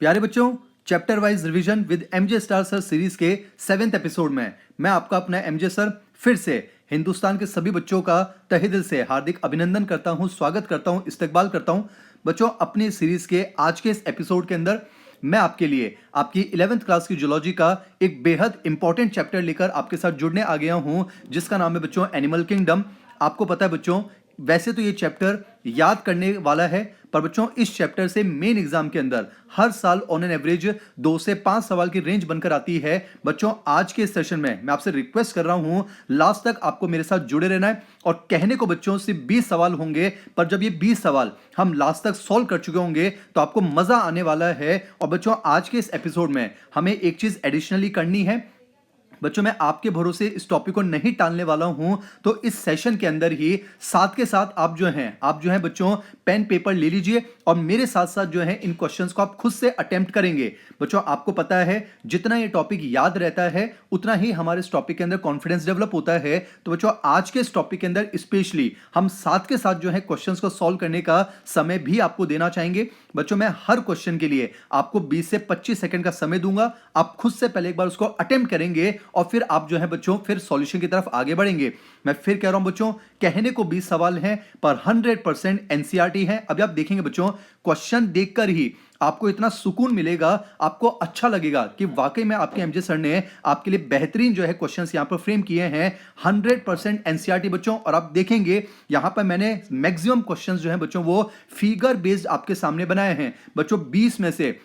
प्यारे बच्चों, chapter wise revision with MJ star sir series के 7th एपिसोड में मैं आपका अपना एमजे सर फिर से हिंदुस्तान के सभी बच्चों का तहे दिल से हार्दिक अभिनंदन करता हूं, स्वागत करता हूं, इस्तकबाल करता हूं। बच्चों, अपनी सीरीज के आज के इस एपिसोड के अंदर मैं आपके लिए आपकी 11th क्लास की जूलॉजी का एक बेहद इंपॉर्टेंट चैप्टर लेकर आपके साथ जुड़ने आ गया हूं, जिसका नाम है बच्चों एनिमल किंगडम। आपको पता है बच्चों, वैसे तो ये चैप्टर याद करने वाला है, पर बच्चों इस चैप्टर से मेन एग्जाम के अंदर हर साल ऑन एन एवरेज 2 से 5 सवाल की रेंज बनकर आती है। बच्चों, आज के सेशन में मैं आपसे रिक्वेस्ट कर रहा हूं, लास्ट तक आपको मेरे साथ जुड़े रहना है। और कहने को बच्चों सिर्फ 20 सवाल होंगे, पर जब ये 20 सवाल हम लास्ट तक सॉल्व कर चुके होंगे तो आपको मजा आने वाला है। और बच्चों, आज के इस एपिसोड में हमें एक चीज एडिशनली करनी है। बच्चों, मैं आपके भरोसे इस टॉपिक को नहीं टालने वाला हूं, तो इस सेशन के अंदर ही साथ के साथ आप जो हैं बच्चों पेन पेपर ले लीजिए और मेरे साथ साथ जो है इन क्वेश्चंस को आप खुद से अटेम्प्ट करेंगे। बच्चों, आपको पता है जितना ये टॉपिक याद रहता है उतना ही हमारे इस टॉपिक के अंदर कॉन्फिडेंस डेवलप होता है। तो बच्चों, आज के इस टॉपिक के अंदर स्पेशली हम साथ के साथ जो है क्वेश्चंस को सॉल्व करने का समय भी आपको देना चाहेंगे। बच्चों, मैं हर क्वेश्चन के लिए आपको 20 से 25 सेकंड का समय दूंगा। आप खुद से पहले एक बार उसको अटेम्प्ट करेंगे और फिर आप जो है बच्चों फिर सॉल्यूशन की तरफ आगे बढ़ेंगे। मैं फिर कह रहा हूं बच्चों, कहने को 20 सवाल हैं पर 100% एनसीईआरटी है। अभी आप देखेंगे बच्चों, क्वेश्चन देखकर ही आपको इतना सुकून मिलेगा, आपको अच्छा लगेगा कि वाकई में आपके एमजे सर ने आपके लिए बेहतरीन जो है क्वेश्चंस यहां पर फ्रेम किए हैं। 100% एनसीईआरटी बच्चों। और आप देखेंगे यहां पर मैंने मैक्सिमम क्वेश्चंस जो है बच्चों वो फिगर बेस्ड आपके सामने बनाए हैं। बच्चों, 20 में से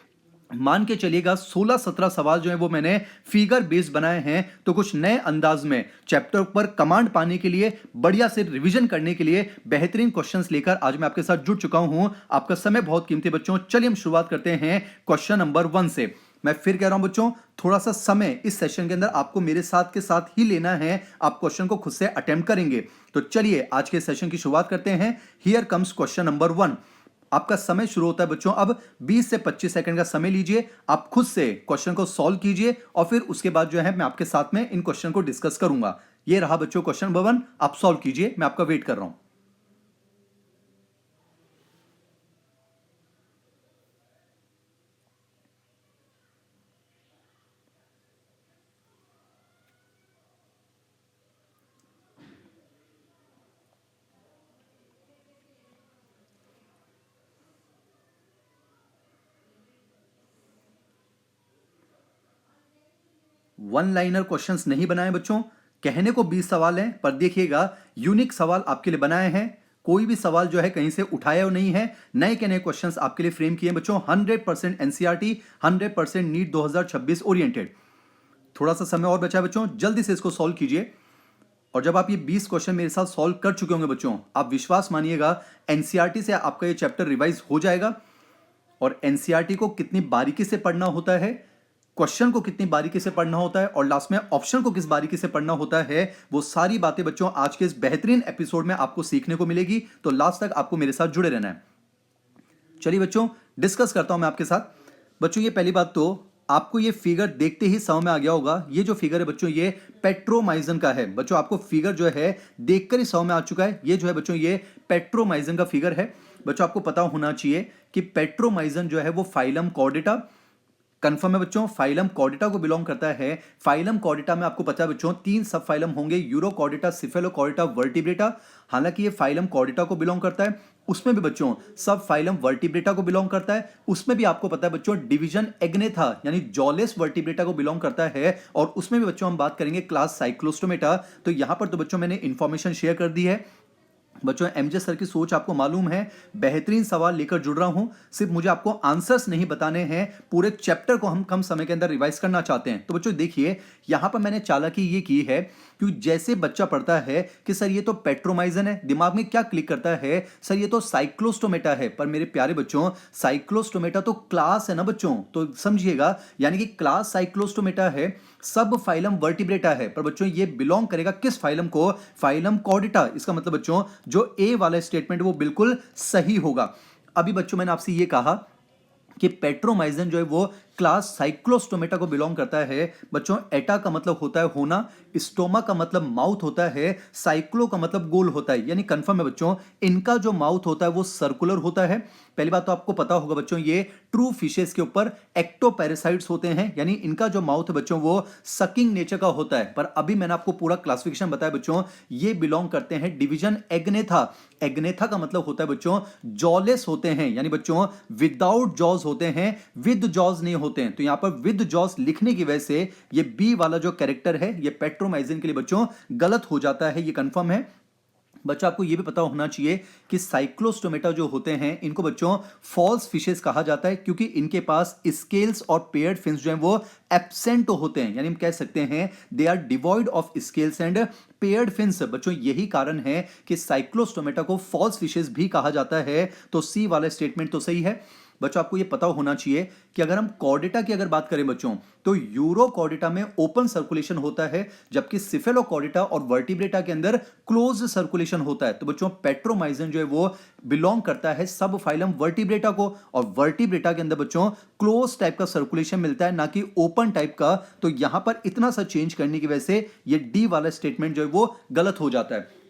मान के चलिएगा 16-17 सवाल जो है वो मैंने फिगर बेस्ड बनाए हैं। तो कुछ नए अंदाज में चैप्टर पर कमांड पाने के लिए, बढ़िया से रिवीजन करने के लिए बेहतरीन क्वेश्चंस लेकर आज मैं आपके साथ जुड़ चुका हूं। आपका समय बहुत कीमती बच्चों। चलिए हम शुरुआत करते हैं क्वेश्चन नंबर 1 से। मैं फिर कह रहा हूं बच्चों, थोड़ा सा समय इस सेशन के अंदर आपको मेरे साथ के साथ ही लेना है। आप क्वेश्चन को खुद से अटेम्प्ट करेंगे। तो चलिए आज के सेशन की शुरुआत करते हैं। Here comes question number 1। आपका समय शुरू होता है बच्चों अब। 20 से 25 सेकंड का समय लीजिए, आप खुद से क्वेश्चन को सॉल्व कीजिए और फिर उसके बाद जो है मैं आपके साथ में इन क्वेश्चन को डिस्कस करूंगा। ये रहा बच्चों क्वेश्चन नंबर 1, आप सॉल्व कीजिए, मैं आपका वेट कर रहा हूं। वन लाइनर क्वेश्चंस नहीं बनाए बच्चों। कहने को 20 सवाल हैं, पर देखिएगा यूनिक सवाल आपके लिए बनाए हैं। कोई भी सवाल जो है कहीं से उठाया नहीं है। नए के नए क्वेश्चंस आपके लिए फ्रेम किए बच्चों। 100% एनसीईआरटी, 100% नीट 2026 ओरिएंटेड। थोड़ा सा समय और बचा है बच्चों, जल्दी से इसको सॉल्व कीजिए। और जब आप ये 20 क्वेश्चन मेरे साथ सॉल्व कर चुके होंगे बच्चों, आप विश्वास मानिएगा एनसीईआरटी से आपका ये चैप्टर रिवाइज हो जाएगा। और एनसीईआरटी को कितनी बारीकी से पढ़ना होता है, क्वेश्चन को कितनी बारीकी से पढ़ना होता है और लास्ट में ऑप्शन को किस बारीकी से पढ़ना होता है, वो सारी बातें बच्चों आज के इस बेहतरीन एपिसोड में आपको सीखने को मिलेगी। तो लास्ट तक आपको मेरे साथ जुड़े रहना है। चलिए बच्चों, डिस्कस करता हूं मैं आपके साथ। बच्चों, ये पहली बात तो आपको ये फिगर देखते ही समझ में आ गया होगा। ये जो फिगर है बच्चों ये पेट्रोमाइजन का है। बच्चों, आपको फिगर जो है देखकर ही समझ में आ चुका है। ये जो है बच्चों ये पेट्रोमाइजन का फिगर है। बच्चों, आपको पता होना चाहिए कि पेट्रोमाइजन जो है वो फाइलम कॉर्डेटा, कंफर्म है बच्चों, फाइलम कॉर्डेटा को बिलोंग करता है। फाइलम कॉर्डेटा में आपको पता है बच्चों 3 सब फाइलम होंगे, यूरोकॉर्डेटा, सिफेलोकॉर्डेटा, वर्टिब्रेटा। हालांकि ये फाइलम कॉर्डेटा को बिलोंग करता है। उसमें भी बच्चों सब फाइलम वर्टिब्रेटा को बिलोंग करता है। उसमें भी आपको पता है बच्चों डिवीजन एग्नेथा यानी जॉलेस वर्टिब्रेटा को बिलोंग करता है। और उसमें भी बच्चों हम बात करेंगे क्लास साइक्लोस्टोमेटा। तो यहां पर तो बच्चों मैंने इंफॉर्मेशन शेयर कर दी है। बच्चों, एमजे सर की सोच आपको मालूम है। बेहतरीन सवाल लेकर जुड़ रहा हूं। सिर्फ मुझे आपको आंसर्स नहीं बताने हैं, पूरे चैप्टर को हम कम समय के अंदर रिवाइज करना चाहते हैं। तो बच्चों देखिए, यहां पर मैंने चालाकी ये की है कि जैसे बच्चा पढ़ता है कि सर ये तो पेट्रोमाइजन है, दिमाग में क्या क्लिक करता है, सर ये तो साइक्लोस्टोमेटा है। पर मेरे प्यारे बच्चों, साइक्लोस्टोमेटा तो क्लास है ना बच्चों, तो समझिएगा यानी कि क्लास साइक्लोस्टोमेटा है, सब फाइलम वर्टिब्रेटा है। पर बच्चों ये बिलोंग करेगा किस फाइलम को, फाइलम कॉर्डेटा। इसका मतलब बच्चों जो ए वाला स्टेटमेंट वो बिल्कुल सही होगा। अभी बच्चों मैंने आपसे ये कहा कि पेट्रोमाइजन जो है वो क्लास साइक्लोस्टोमेटा को बिलोंग करता है। बच्चों एटा का मतलब होता है होना, स्टोमा का मतलब माउथ होता है, साइक्लो का मतलब गोल होता है, यानी कंफर्म है बच्चों इनका जो माउथ होता है वो सर्कुलर होता है। पहली बात तो आपको पता होगा बच्चों ये ट्रू फिशेस के ऊपर एक्टोपैरासाइट्स होते हैं, यानी इनका जो माउथ है बच्चों वो सकिंग नेचर का होता है। पर अभी मैंने आपको पूरा क्लासिफिकेशन बताया बच्चों, ये बिलोंग करते हैं डिवीजन एग्नेथा। एग्नेथा का मतलब होता है बच्चों जॉलेस होते हैं, यानी बच्चों विदाउट जॉज होते हैं, विद जॉज नहीं होते हैं। तो यहां पर विद जॉज लिखने की वजह से ये बी वाला जो कैरेक्टर है ये पेट्रोमाइजिन के लिए बच्चों गलत हो जाता है, ये कंफर्म है। बच्चों आपको यह भी पता होना चाहिए कि साइक्लोस्टोमेटा जो होते हैं इनको बच्चों फॉल्स फिशेस कहा जाता है, क्योंकि इनके पास स्केल्स और पेयर्ड फिन्स जो हैं वो एब्सेंट होते हैं, यानी हम कह सकते हैं they are devoid of scales and paired fins. बच्चों यही कारण है कि साइक्लोस्टोमेटा को फॉल्स फिशेस भी कहा जाता है। तो सी वाला स्टेटमेंट तो सही है। बच्चों आपको यह पता होना चाहिए कि अगर हम कॉर्डेटा की अगर बात करें बच्चों तो यूरोकॉर्डेटा में ओपन सर्कुलेशन होता है, जबकि सिफेलोकॉर्डेटा और वर्टिब्रेटा के अंदर क्लोज सर्कुलेशन होता है। तो बच्चों पेट्रोमाइजन जो है वो बिलोंग करता है सब फाइलम वर्टिब्रेटा को, और वर्टिब्रेटा के अंदर बच्चों क्लोज टाइप का सर्कुलेशन मिलता है ना कि ओपन टाइप का। तो यहां पर इतना सा चेंज करने की वजह से ये डी वाला स्टेटमेंट जो है वो गलत हो जाता है।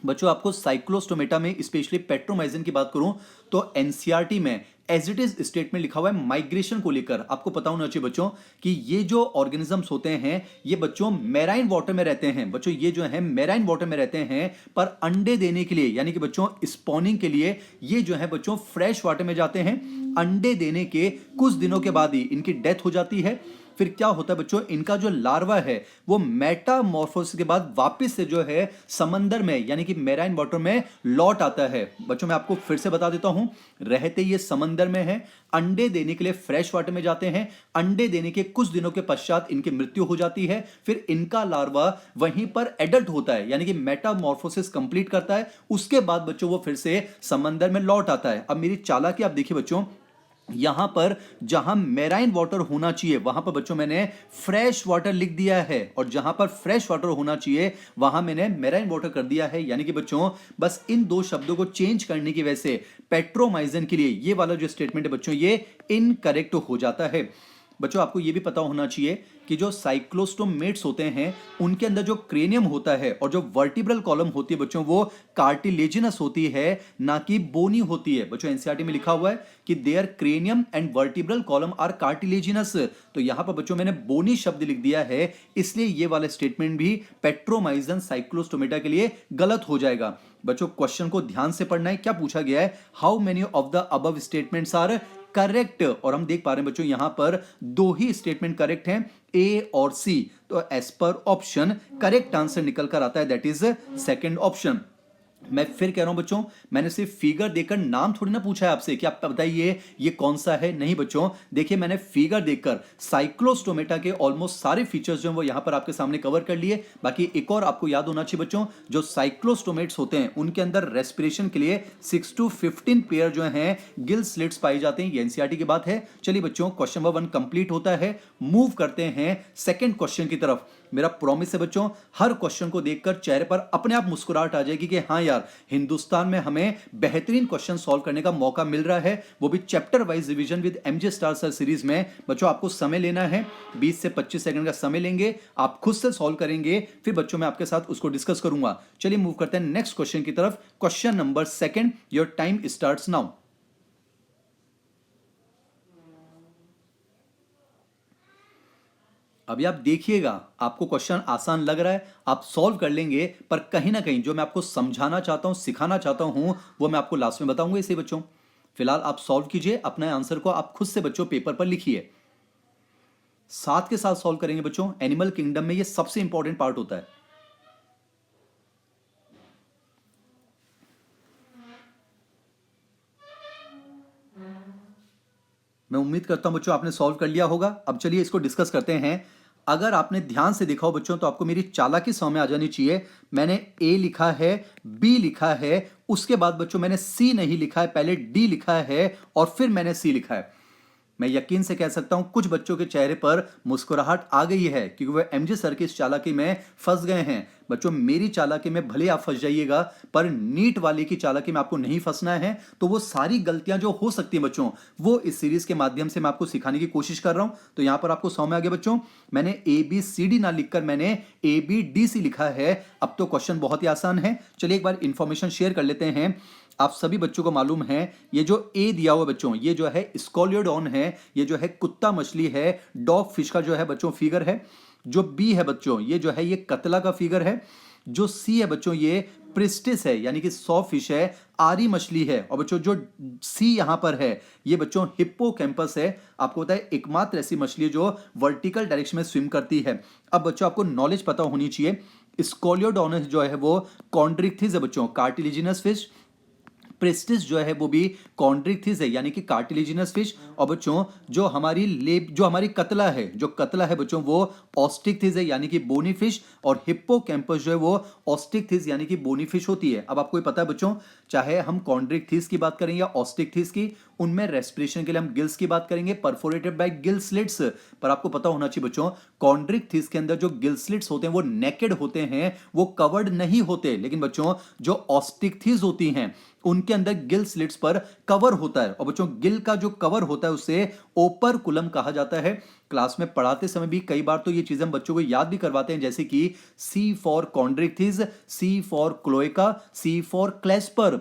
बच्चों आपको साइक्लोस्टोमेटा में स्पेशली पेट्रोमाइजिन की बात करूं तो एनसीईआरटी में एज इट इज स्टेटमेंट लिखा हुआ है माइग्रेशन को लेकर। आपको पता होना चाहिए बच्चों कि ये जो ऑर्गेनिजम्स होते हैं ये बच्चों मैराइन वाटर में रहते हैं। बच्चों ये जो है मैराइन वाटर में रहते हैं, पर अंडे देने के लिए यानी कि बच्चों स्पॉनिंग के लिए ये जो है बच्चों फ्रेश वाटर में जाते हैं। अंडे देने के कुछ दिनों के बाद ही इनकी डेथ हो जाती है। फिर क्या होता है बच्चों इनका जो लार्वा है वो मेटामॉर्फोसिस के बाद वापस से जो है समंदर में यानी कि मैराइन वाटर में लौट आता है। बच्चों मैं आपको फिर से बता देता हूं, रहते ये समंदर में है, अंडे देने के लिए फ्रेश वाटर में जाते हैं, अंडे देने के कुछ दिनों के पश्चात इनकी मृत्यु हो जाती है, फिर इनका लार्वा वहीं पर एडल्ट होता है यानी कि मेटामॉर्फोसिस कंप्लीट करता है, उसके बाद बच्चों वो फिर से समंदर में लौट आता है। अब मेरी चालाकी आप देखिए बच्चों, यहां पर जहां मैराइन वाटर होना चाहिए वहां पर बच्चों मैंने फ्रेश वाटर लिख दिया है, और जहां पर फ्रेश वाटर होना चाहिए वहां मैंने मैराइन वाटर कर दिया है। यानी कि बच्चों बस इन दो शब्दों को चेंज करने की वजह से पेट्रोमाइजन के लिए ये वाला जो स्टेटमेंट है बच्चों ये इनकरेक्ट हो जाता है। बच्चों आपको यह भी पता होना चाहिए कि जो साइक्लोस्टोमेट्स होते हैं उनके अंदर जो क्रेनियम होता है और जो वर्टिब्रल कॉलम होती है बच्चों वो कार्टिलेजिनस होती है ना कि बोनी होती है। बच्चों एनसीईआरटी में लिखा हुआ है कि their cranium and vertebral column are cartilaginous, तो यहां पर बच्चों मैंने बोनी शब्द लिख दिया है, इसलिए ये वाला स्टेटमेंट भी पेट्रोमाइजन साइक्लोस्टोमेटा के लिए गलत हो जाएगा। बच्चों क्वेश्चन को ध्यान से पढ़ना है, क्या पूछा गया है, how many of the above statements are correct, और हम देख पा रहे हैं बच्चों यहां पर दो ही स्टेटमेंट करेक्ट हैं, ए और सी। तो as per option correct answer निकल कर आता है, दैट इज सेकंड ऑप्शन। मैं फिर कह रहा हूं बच्चों मैंने सिर्फ फिगर देकर नाम थोड़ी ना पूछा है आपसे कि आप बताइए ये कौन सा है, नहीं बच्चों देखिए मैंने फिगर देखकर साइक्लोस्टोमेटा के ऑलमोस्ट सारे फीचर्स जो हैं वो यहां पर आपके सामने कवर कर लिए। बाकी एक और आपको याद होना चाहिए बच्चों, जो साइक्लोस्टोमेट्स होते हैं उनके अंदर रेस्पिरेशन के लिए 6 to 15 पेयर जो हैं गिल स्लिट्स पाई जाते हैं, ये एनसीईआरटी की बात है। चलिए बच्चों क्वेश्चन नंबर 1 कंप्लीट होता है, मूव करते हैं सेकंड क्वेश्चन की तरफ। मेरा प्रॉमिस है बच्चों हर क्वेश्चन को देखकर चेहरे पर अपने आप मुस्कुराहट आ जाएगी कि हाँ यार हिंदुस्तान में हमें बेहतरीन क्वेश्चन सॉल्व करने का मौका मिल रहा है, वो भी chapter wise revision with MJ star sir series में। बच्चों आपको समय लेना है, 20 से 25 सेकंड का समय लेंगे, आप खुद से सॉल्व करेंगे, फिर बच्चों मैं आपके साथ उसको डिस्कस करूंगा। चलिए मूव करते हैं नेक्स्ट क्वेश्चन की तरफ। Question number 2, your time starts now. अभी आप देखिएगा आपको क्वेश्चन आसान लग रहा है, आप सॉल्व कर लेंगे, पर कहीं ना कहीं जो मैं आपको समझाना चाहता हूं सिखाना चाहता हूं वो मैं आपको लास्ट में बताऊंगा। इसे बच्चों फिलहाल आप सॉल्व कीजिए, अपने आंसर को आप खुद से बच्चों पेपर पर लिखिए, साथ के साथ सॉल्व करेंगे बच्चों। एनिमल किंगडम में ये सबसे इंपॉर्टेंट पार्ट होता है। मैं उम्मीद करता हूं बच्चों आपने सॉल्व कर लिया होगा। अब चलिए इसको डिस्कस करते हैं। अगर आपने ध्यान से देखा हो बच्चों तो आपको मेरी चालाकी समझ में आ जानी चाहिए। मैंने ए लिखा है, बी लिखा है, उसके बाद बच्चों मैंने सी नहीं लिखा है, पहले डी लिखा है और फिर मैंने सी लिखा है। मैं यकीन से कह सकता हूं कुछ बच्चों के चेहरे पर मुस्कुराहट आ गई है क्योंकि वह एमजे सर की इस चालाकी में फंस गए हैं। बच्चों मेरी चालाकी में भले आप फंस जाइएगा पर नीट वाले की चालाकी में आपको नहीं फंसना है। तो वो सारी गलतियां जो हो सकती हैं बच्चों वो इस सीरीज के माध्यम से मैं आपको सिखाने की कोशिश कर रहा हूं। तो यहां पर आपको समझ में आ गया बच्चों, मैंने ABCD ना लिखकर मैंने ABDC लिखा है। अब तो क्वेश्चन बहुत ही आसान है। चलिए एक बार इंफॉर्मेशन शेयर कर लेते हैं। आप सभी बच्चों को मालूम है ये जो ए दिया हुआ बच्चों ये जो है स्कॉलियोडॉन है, ये जो है कुत्ता मछली है, डॉग फिश का जो है बच्चों फिगर है। जो बी है बच्चों ये जो है ये कतला का फिगर है। जो सी है बच्चों ये प्रिस्टिस है यानी कि सॉ फिश है, आरी मछली है। और बच्चों जो सी यहां पर है ये बच्चों हिप्पोकैम्पस है। आपको पता है एकमात्र ऐसी मछली है जो वर्टिकल डायरेक्शन में स्विम करती है। अब बच्चों आपको नॉलेज पता होनी चाहिए, स्कॉलियोडॉनस जो है वो कॉन्ड्रिक्थिस है बच्चों, कार्टिलिजिनस फिश। प्रेस्टिस जो है वो भी कॉन्ड्रिक्थिस है यानी कि कार्टिलेजिनस फिश। और बच्चों जो हमारी कतला है, जो कतला है बच्चों वो ऑस्टिकथिस है यानी कि बोनी फिश। और हिप्पोकैम्पस जो है वो ऑस्टिकथिस यानी कि बोनी फिश होती है। अब आपको ये पता है बच्चों चाहे हम कॉन्ड्रिक्थिस की बात करें या ऑस्टिकथिस की, उनमें रेस्पिरेशन के लिए हम गिल्स की बात करेंगे, परफोरेटेड बाय गिल स्लिट्स। पर आपको पता होना चाहिए बच्चों कॉन्ड्रिक्थिस के अंदर जो गिल स्लिट्स होते हैं वो नेकेड होते हैं, वो कवर्ड नहीं होते। लेकिन बच्चों जो ऑस्टिकथिस होती हैं उनके अंदर गिल स्लिट्स पर कवर होता है। और बच्चों गिल का जो कवर होता है उसे ओपरकुलम कहा जाता है। क्लास में पढ़ाते समय भी कई बार तो ये चीजें हम बच्चों को याद भी करवाते हैं, जैसे कि C for chondrichthyes, C for cloaca, C for clasper,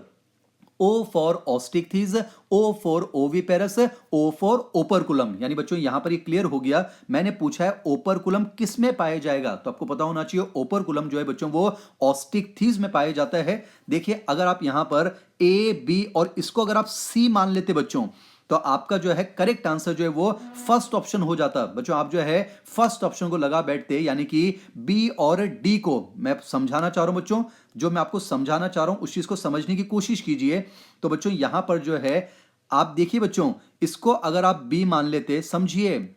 O for osteichthyes, O for oviparous, O for operculum. यानी बच्चों यहां पर ये क्लियर हो गया। मैंने पूछा है ओपरकुलम किस में पाया जाएगा, तो आपको पता होना चाहिए ओपरकुलम जो है बच्चों वो ऑस्टिकथिस में पाया जाता है। देखिए अगर आप यहां पर A B और इसको अगर आप C मान लेते बच्चों तो आपका जो है करेक्ट आंसर जो है वो फर्स्ट ऑप्शन हो जाता। बच्चों आप जो है फर्स्ट ऑप्शन को लगा बैठते यानी कि बी और डी को। मैं समझाना चाह रहा हूं बच्चों, जो मैं आपको समझाना चाह रहा हूं उस चीज को समझने की कोशिश कीजिए। तो बच्चों यहां पर जो है आप देखिए बच्चों इसको अगर आप बी मान लेते, समझिए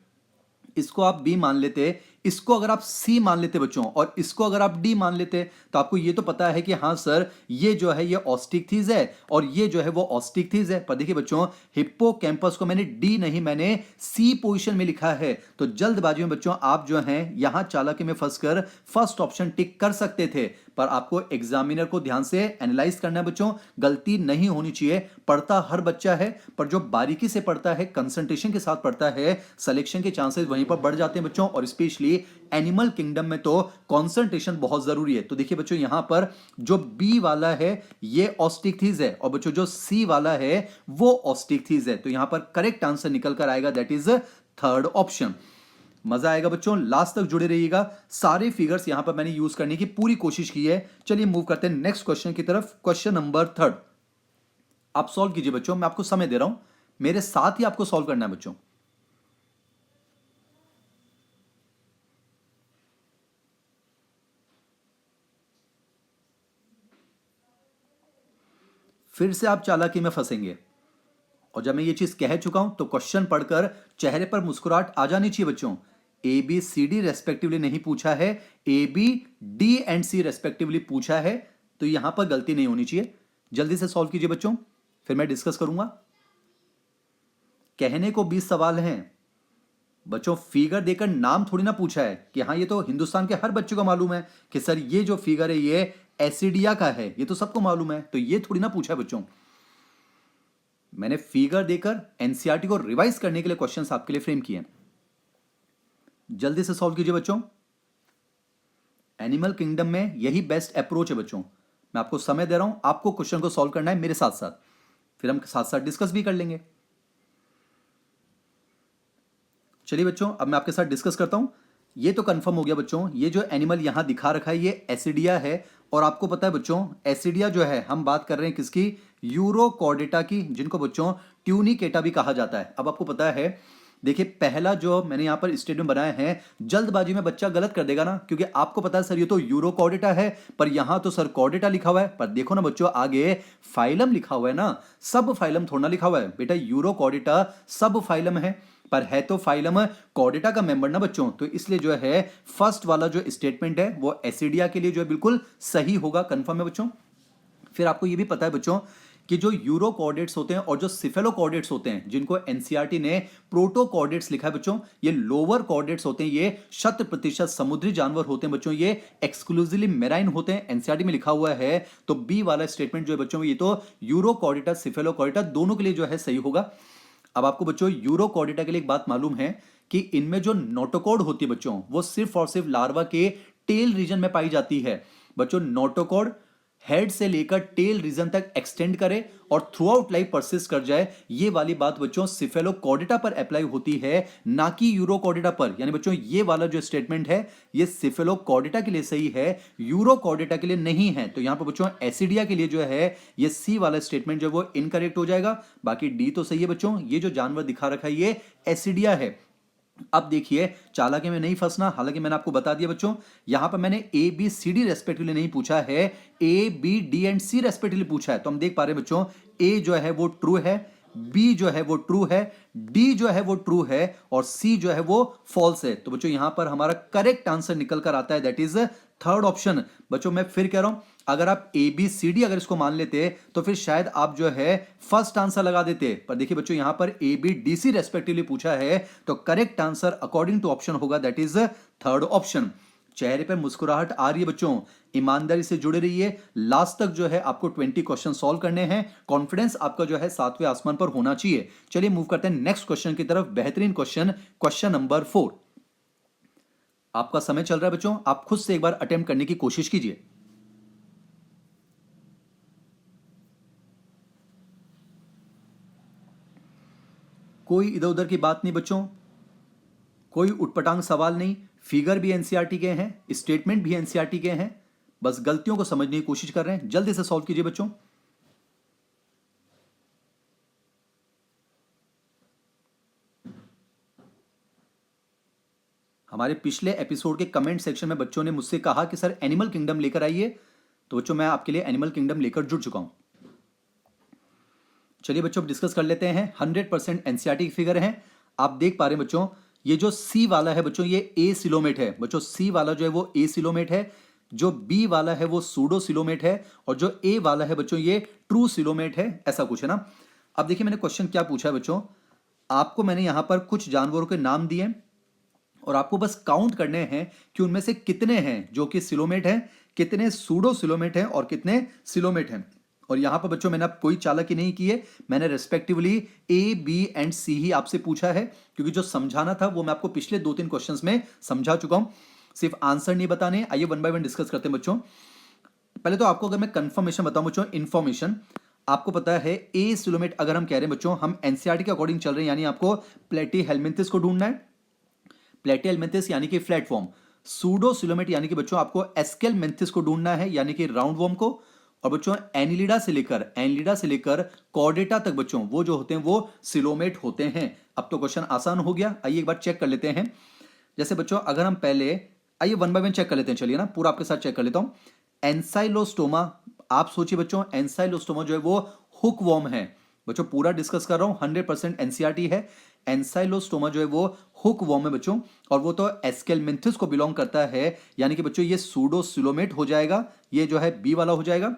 इसको आप बी मान लेते, इसको अगर आप सी मान लेते बच्चों और इसको अगर आप डी मान लेते तो आपको ये तो पता है कि हाँ सर ये जो है ये ऑस्टिकथिस है और ये जो है वो ऑस्टिकथिस है। पर देखिए बच्चों हिप्पोकैम्पस को मैंने डी नहीं मैंने सी पोजीशन में लिखा है। तो जल्दबाजी में बच्चों आप जो हैं यहां चालाकी में फंसकर फर्स्ट ऑप्शन टिक कर सकते थे, पर आपको एग्जामिनर को ध्यान से एनालाइज करना है बच्चों, गलती नहीं होनी चाहिए। पढ़ता हर बच्चा है पर जो बारीकी से पढ़ता है, कंसंट्रेशन के साथ पढ़ता है, सिलेक्शन के चांसेस वहीं पर बढ़ जाते हैं बच्चों। और स्पेशली एनिमल किंगडम में तो कंसंट्रेशन बहुत जरूरी है। तो देखिए बच्चों यहां पर जो बी वाला है ये ऑस्टिकथिस है और बच्चों जो सी वाला है वो ऑस्टिकथिस है। तो यहां पर करेक्ट आंसर निकल कर आएगा, दैट इज थर्ड ऑप्शन। मजा आएगा बच्चों, लास्ट तक जुड़े रहिएगा। सारे फिगर्स यहां पर मैंने यूज करने की पूरी कोशिश की है। चलिए मूव करते हैं नेक्स्ट क्वेश्चन की तरफ। क्वेश्चन नंबर थर्ड आप सॉल्व कीजिए बच्चों, मैं आपको समय दे रहा हूं, मेरे साथ ही आपको सॉल्व करना है बच्चों। फिर से आप चालाकी में फंसेंगे और जब मैं ये चीज कह चुका हूं तो क्वेश्चन पढ़कर चेहरे पर मुस्कुराहट आ जानी चाहिए बच्चों। A B C D respectively नहीं पूछा है, A B D and C respectively पूछा है। तो यहां पर गलती नहीं होनी चाहिए। जल्दी से सॉल्व कीजिए बच्चों, फिर मैं डिस्कस करूंगा। कहने को 20 सवाल हैं बच्चों, फिगर देकर नाम थोड़ी ना पूछा है कि हाँ ये तो हिंदुस्तान के हर बच्चे को मालूम है कि सर ये जो फिगर है ये एसिडिया का है, ये तो सबको मालूम है। तो ये थोड़ी ना पूछा है बच्चों। मैंने फिगर देकर एनसीईआरटी को रिवाइज करने के लिए क्वेश्चंस आपके लिए फ्रेम किए। जल्दी से सॉल्व कीजिए बच्चों। एनिमल किंगडम में यही बेस्ट अप्रोच है बच्चों। मैं आपको समय दे रहा हूं, आपको क्वेश्चन को सॉल्व करना है मेरे साथ साथ, फिर हम साथ साथ डिस्कस भी कर लेंगे। चलिए बच्चों अब मैं आपके साथ डिस्कस करता हूं। ये तो कंफर्म हो गया बच्चों, ये जो एनिमल यहां दिखा रखा है ये एसिडिया है। और आपको पता है बच्चों एसिडिया जो है हम बात कर रहे हैं किसकी, यूरोकॉर्डेटा की, जिनको बच्चों ट्यूनिकेटा भी कहा जाता है। अब आपको पता है देखिए पहला जो मैंने यहां पर स्टेडियम बनाया है, जल्दबाजी में बच्चा गलत कर देगा ना, क्योंकि आपको पता है सर ये तो यूरोकॉर्डेटा है पर यहां तो सर कॉर्डेटा लिखा हुआ है। पर देखो ना बच्चों आगे फाइलम लिखा हुआ है ना, सब फाइलम थोड़ा ना लिखा हुआ है बेटा, यूरोकॉर्डेटा सब फाइलम है पर है तो फाइलम कॉर्डेटा का मेंबर ना बच्चों। तो इसलिए जो है फर्स्ट वाला जो स्टेटमेंट है वो एसिडिया के लिए जो है बिल्कुल सही होगा, कंफर्म है बच्चों। फिर आपको ये भी पता है बच्चों कि जो यूरोकॉर्डेट्स होते हैं और जो सिफेलोकॉर्डेट्स होते हैं, जिनको एनसीईआरटी ने प्रोटोकॉर्डेट्स लिखा है बच्चों, ये लोअर कॉर्डेट्स होते हैं, ये 100% समुद्री जानवर होते हैं बच्चों, ये एक्सक्लूसिवली मेराइन होते हैं, एनसीईआरटी में लिखा हुआ है। तो बी वाला स्टेटमेंट जो है बच्चों, ये तो यूरोकॉर्डेटा सिफेलोकॉर्डेटा दोनों के लिए जो है सही होगा। अब आपको बच्चों यूरोकॉर्डेटा के लिए एक बात मालूम है कि इनमें जो नोटोकॉर्ड होती है बच्चों, वो सिर्फ और सिर्फ लार्वा के टेल रीजन में पाई जाती है। बच्चों नोटोकॉर्ड हेड से लेकर टेल रीजन तक एक्सटेंड करे और थ्रू आउट लाइफ परसिस्ट कर जाए, ये वाली बात बच्चों सिफेलोकॉर्डेटा पर अप्लाई होती है, ना कि यूरोकॉर्डेटा पर। यानी बच्चों ये वाला जो स्टेटमेंट है ये सिफेलोकॉर्डेटा के लिए सही है, यूरोकॉर्डेटा के लिए नहीं है। तो यहां पर बच्चों एसिडिया के लिए जो है ये सी वाला स्टेटमेंट जो है वो इनकरेक्ट हो जाएगा। बाकी डी तो सही है बच्चों, ये जो जानवर दिखा रखा है ये एसिडिया है। अब देखिए चालाकी में नहीं फंसना, हालांकि मैंने आपको बता दिया बच्चों, यहां पर मैंने A B C D respectively नहीं पूछा है, A B D and C respectively पूछा है। तो हम देख पा रहे हैं बच्चों, ए जो है वो ट्रू है, बी जो है वो ट्रू है, डी जो है वो ट्रू है और सी जो है वो फॉल्स है। तो बच्चों यहां पर हमारा करेक्ट आंसर निकल कर आता है, दैट इज थर्ड ऑप्शन। बच्चों मैं फिर कह रहा हूं, अगर आप ए बी सी डी अगर इसको मान लेते तो फिर शायद आप जो है फर्स्ट आंसर लगा देते, पर देखिए बच्चों यहां पर A B D C respectively पूछा है, तो correct answer according to option होगा, दैट इज थर्ड ऑप्शन। चेहरे पर मुस्कुराहट आ रही है बच्चों, ईमानदारी से जुड़े रहिए, लास्ट तक जो है आपको 20 क्वेश्चन सॉल्व करने हैं, कॉन्फिडेंस आपका जो है सातवें आसमान पर होना चाहिए। चलिए मूव करते हैं नेक्स्ट क्वेश्चन की तरफ, बेहतरीन क्वेश्चन, क्वेश्चन नंबर 4। आपका समय चल रहा है बच्चों, आप खुद से एक बार अटेम्प्ट करने की कोशिश कीजिए। कोई इधर उधर की बात नहीं बच्चों, कोई उटपटांग सवाल नहीं, फिगर भी एनसीईआरटी के हैं, स्टेटमेंट भी एनसीईआरटी के हैं, बस गलतियों को समझने की कोशिश कर रहे हैं, जल्दी से सॉल्व कीजिए बच्चों। हमारे पिछले एपिसोड के कमेंट सेक्शन में बच्चों ने मुझसे कहा कि सर एनिमल किंगडम लेकर आइए, तो बच्चों मैं आपके लिए एनिमल किंगडम लेकर जुड़ चुका हूं। चलिए बच्चों डिस्कस कर लेते हैं। 100% एनसीईआरटी की फिगर है, आप देख पा रहे हैं बच्चों, ये जो सी वाला है बच्चों ये ए सिलोमेट है बच्चों, सी वाला जो है वो ए सिलोमेट है, जो बी वाला है वो सूडो सिलोमेट है और जो ए वाला है बच्चों ये ट्रू सिलोमेट है, ऐसा कुछ है ना। अब देखिए मैंने क्वेश्चन क्या पूछा है बच्चों, आपको मैंने यहां पर कुछ जानवरों के नाम दिए और आपको बस काउंट करने हैं कि उनमें से कितने हैं जो कि सिलोमेट हैं, कितने सूडो सिलोमेट हैं और कितने सिलोमेट हैं। और यहां पर बच्चों मैंने अब कोई चालाकी नहीं की है, मैंने रेस्पेक्टिवली ए बी एंड सी ही आपसे पूछा है, क्योंकि जो समझाना था वो मैं आपको पिछले 2-3 क्वेश्चंस में समझा चुका हूं, सिर्फ आंसर नहीं बताने। आइए वन बाय वन डिस्कस करते हैं बच्चों। पहले तो आपको अगर मैं कंफर्मेशन बताऊं बच्चों, इंफॉर्मेशन आपको पता है ए सिलोमेट अगर हम कह रहे हैं बच्चों, हम एनसीईआरटी के अकॉर्डिंग चल रहे हैं, यानी आपको प्लेटीहेल्मिंथस को ढूंढना है, प्लेटीहेल्मिंथस यानी कि फ्लैट फॉर्म, सूडो सिलोमेट यानी कि बच्चों आपको एस्केलमेंथिस को ढूंढना है यानी कि राउंड वॉर्म को, और बच्चों एनिलिडा से लेकर कॉर्डेटा तक बच्चों वो जो होते हैं वो सिलोमेट होते हैं। अब तो क्वेश्चन आसान हो गया, आइए एक बार चेक कर लेते हैं। जैसे बच्चों अगर हम पहले, आइए वन बाय वन चेक कर लेते हैं, चलिए ना पूरा आपके साथ चेक कर लेता हूं। एंसाइलोस्टोमा, आप सोचिए बच्चों एंसाइलोस्टोमा जो है वो हुक वॉर्म है बच्चों, पूरा डिस्कस कर रहा हूं, 100% एनसीईआरटी है। एंसाइलोस्टोमा जो है वो हुक वॉर्म है बच्चों, और वो तो एस्केलमेंथिस को बिलोंग करता है, यानी कि बच्चों ये सूडो सिलोमेट हो जाएगा, ये जो है बी वाला हो जाएगा।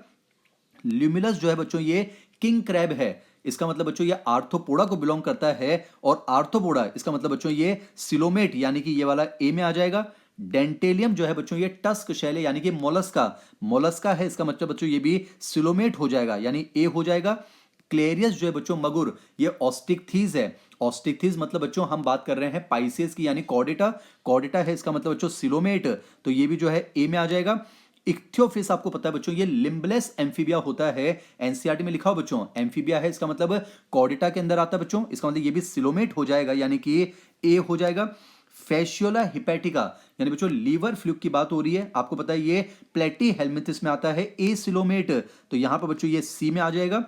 ल्यूमिनस जो है बच्चों ये किंग क्रैब है, इसका मतलब बच्चों ये आर्थ्रोपोडा को बिलोंग करता है, और आर्थ्रोपोडा इसका मतलब बच्चों ये सिलोमेट यानी कि ये वाला ए में आ जाएगा। डेंटेलियम जो है बच्चों ये टस्क शेल है यानी कि मोलस्का है, इसका मतलब बच्चों ये भी सिलोमेट हो जाएगा यानी ए हो जाएगा। क्लेरियस जो है बच्चों मगुर, ये ऑस्टिकथीज है, ऑस्टिकथीज मतलब बच्चों हम बात कर रहे हैं पाइसेस की यानी कॉर्डेटा है, इसका मतलब बच्चों सिलोमेट, तो ये भी जो है ए में आ जाएगा। इक्थियोफिस आपको पता है बच्चों ये लिम्बलेस एम्फीबिया होता है, एनसीईआरटी में लिखा हो बच्चों एम्फीबिया है, इसका मतलब कॉर्डेटा के अंदर आता है बच्चों, इसका मतलब ये भी सिलोमेट हो जाएगा यानी कि ए हो जाएगा। फैशियोला हिपैटिका यानी बच्चों लीवर फ्लूक की बात हो रही है, आपको पता है ये प्लेटीहेल्मिंथस में आता है, ए सिलोमेट, तो यहां पर बच्चों ये सी में आ जाएगा।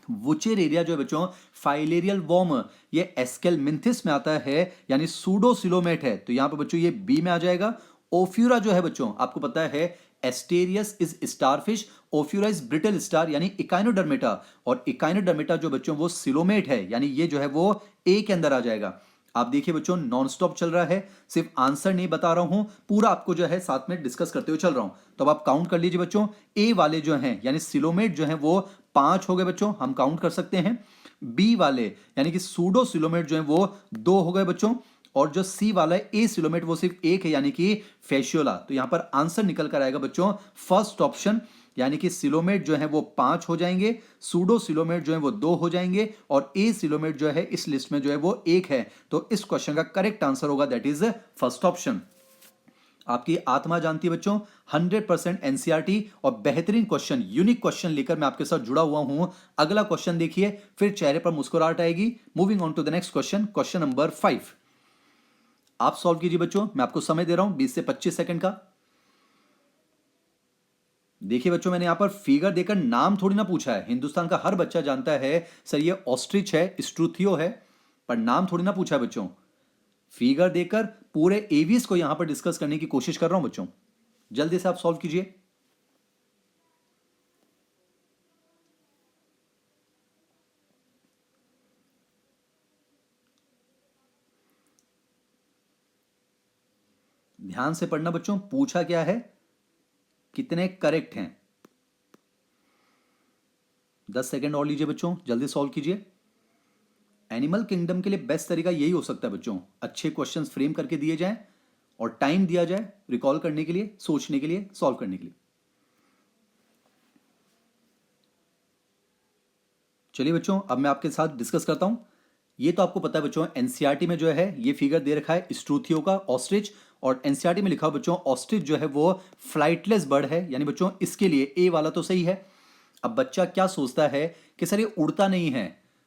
वुचेरेरिया जो है बच्चों फाइलेरियल वॉर्म, ये एस्केलमिंथिस में आता है यानी सूडो सिलोमेट है, तो यहां पर बच्चों ये बी में आ जाएगा। ओफ्यूरा जो है बच्चों आपको पता है Asterias is starfish, Ophiura is brittle star यानी इकाइनोडर्मेटा, और इकाइनोडर्मेटा जो बच्चों वो सिलोमेट है यानी ये जो है वो ए के अंदर आ जाएगा। आप देखिए बच्चों नॉन स्टॉप चल रहा है, सिर्फ आंसर नहीं बता रहा हूं, पूरा आपको जो है साथ में डिस्कस करते हुए चल रहा हूं। तो अब आप काउंट कर लीजिए बच्चों, ए वाले जो हैं यानी सिलोमेट जो हैं वो 5 हो गए बच्चों, हम काउंट कर सकते हैं। बी वाले यानी कि सूडो सिलोमेट जो है वो 2 हो गए बच्चों, और जो सी वाला है ए सिलोमेट वो सिर्फ 1 है यानी कि फेशियोला। तो यहां पर आंसर निकल कर आएगा बच्चों फर्स्ट ऑप्शन, यानी कि सिलोमेट जो है वो 5 हो जाएंगे, सूडो सिलोमेट जो है वो 2 हो जाएंगे, और ए सिलोमेट जो है इस लिस्ट में जो है वो 1 है। तो इस क्वेश्चन का करेक्ट आंसर होगा दैट इज फर्स्ट ऑप्शन। आपकी आत्मा जानती है बच्चों, 100% एनसीईआरटी और बेहतरीन क्वेश्चन, यूनिक क्वेश्चन लेकर मैं आपके साथ जुड़ा हुआ हूं। अगला क्वेश्चन देखिए, फिर चेहरे पर मुस्कुराहट आएगी। Moving on to the next question, question number 5। आप सॉल्व कीजिए बच्चों, मैं आपको समय दे रहा हूं 20 से 25 सेकंड का। देखिए बच्चों, मैंने यहां पर फिगर देकर नाम थोड़ी ना पूछा है। हिंदुस्तान का हर बच्चा जानता है सर ये ऑस्ट्रिच है, स्ट्रूथियो है, पर नाम थोड़ी ना पूछा है बच्चों। फिगर देकर पूरे एवीज को यहां पर डिस्कस करने की कोशिश कर रहा हूं बच्चों। जल्दी से आप सॉल्व कीजिए। ध्यान से पढ़ना बच्चों, पूछा क्या है, कितने करेक्ट हैं। 10 सेकेंड और लीजिए बच्चों, जल्दी सॉल्व कीजिए। एनिमल किंगडम के लिए बेस्ट तरीका यही हो सकता है बच्चों, अच्छे क्वेश्चंस फ्रेम करके दिए जाएं और टाइम दिया जाए रिकॉल करने के लिए, सोचने के लिए, सॉल्व करने के लिए। चलिए बच्चों, अब मैं आपके साथ डिस्कस करता हूं। ये तो आपको पता है बच्चों, एनसीईआरटी में जो है ये फिगर दे रखा है स्ट्रूथियो का, ऑस्ट्रिच, और एनसीईआरटी में लिखा हुआ बच्चों ऑस्ट्रिच जो है वो फ्लाइटलेस बर्ड है, यानी बच्चों इसके लिए ए वाला तो सही है। अब बच्चा क्या सोचता है कि सर ये उड़ता नहीं है,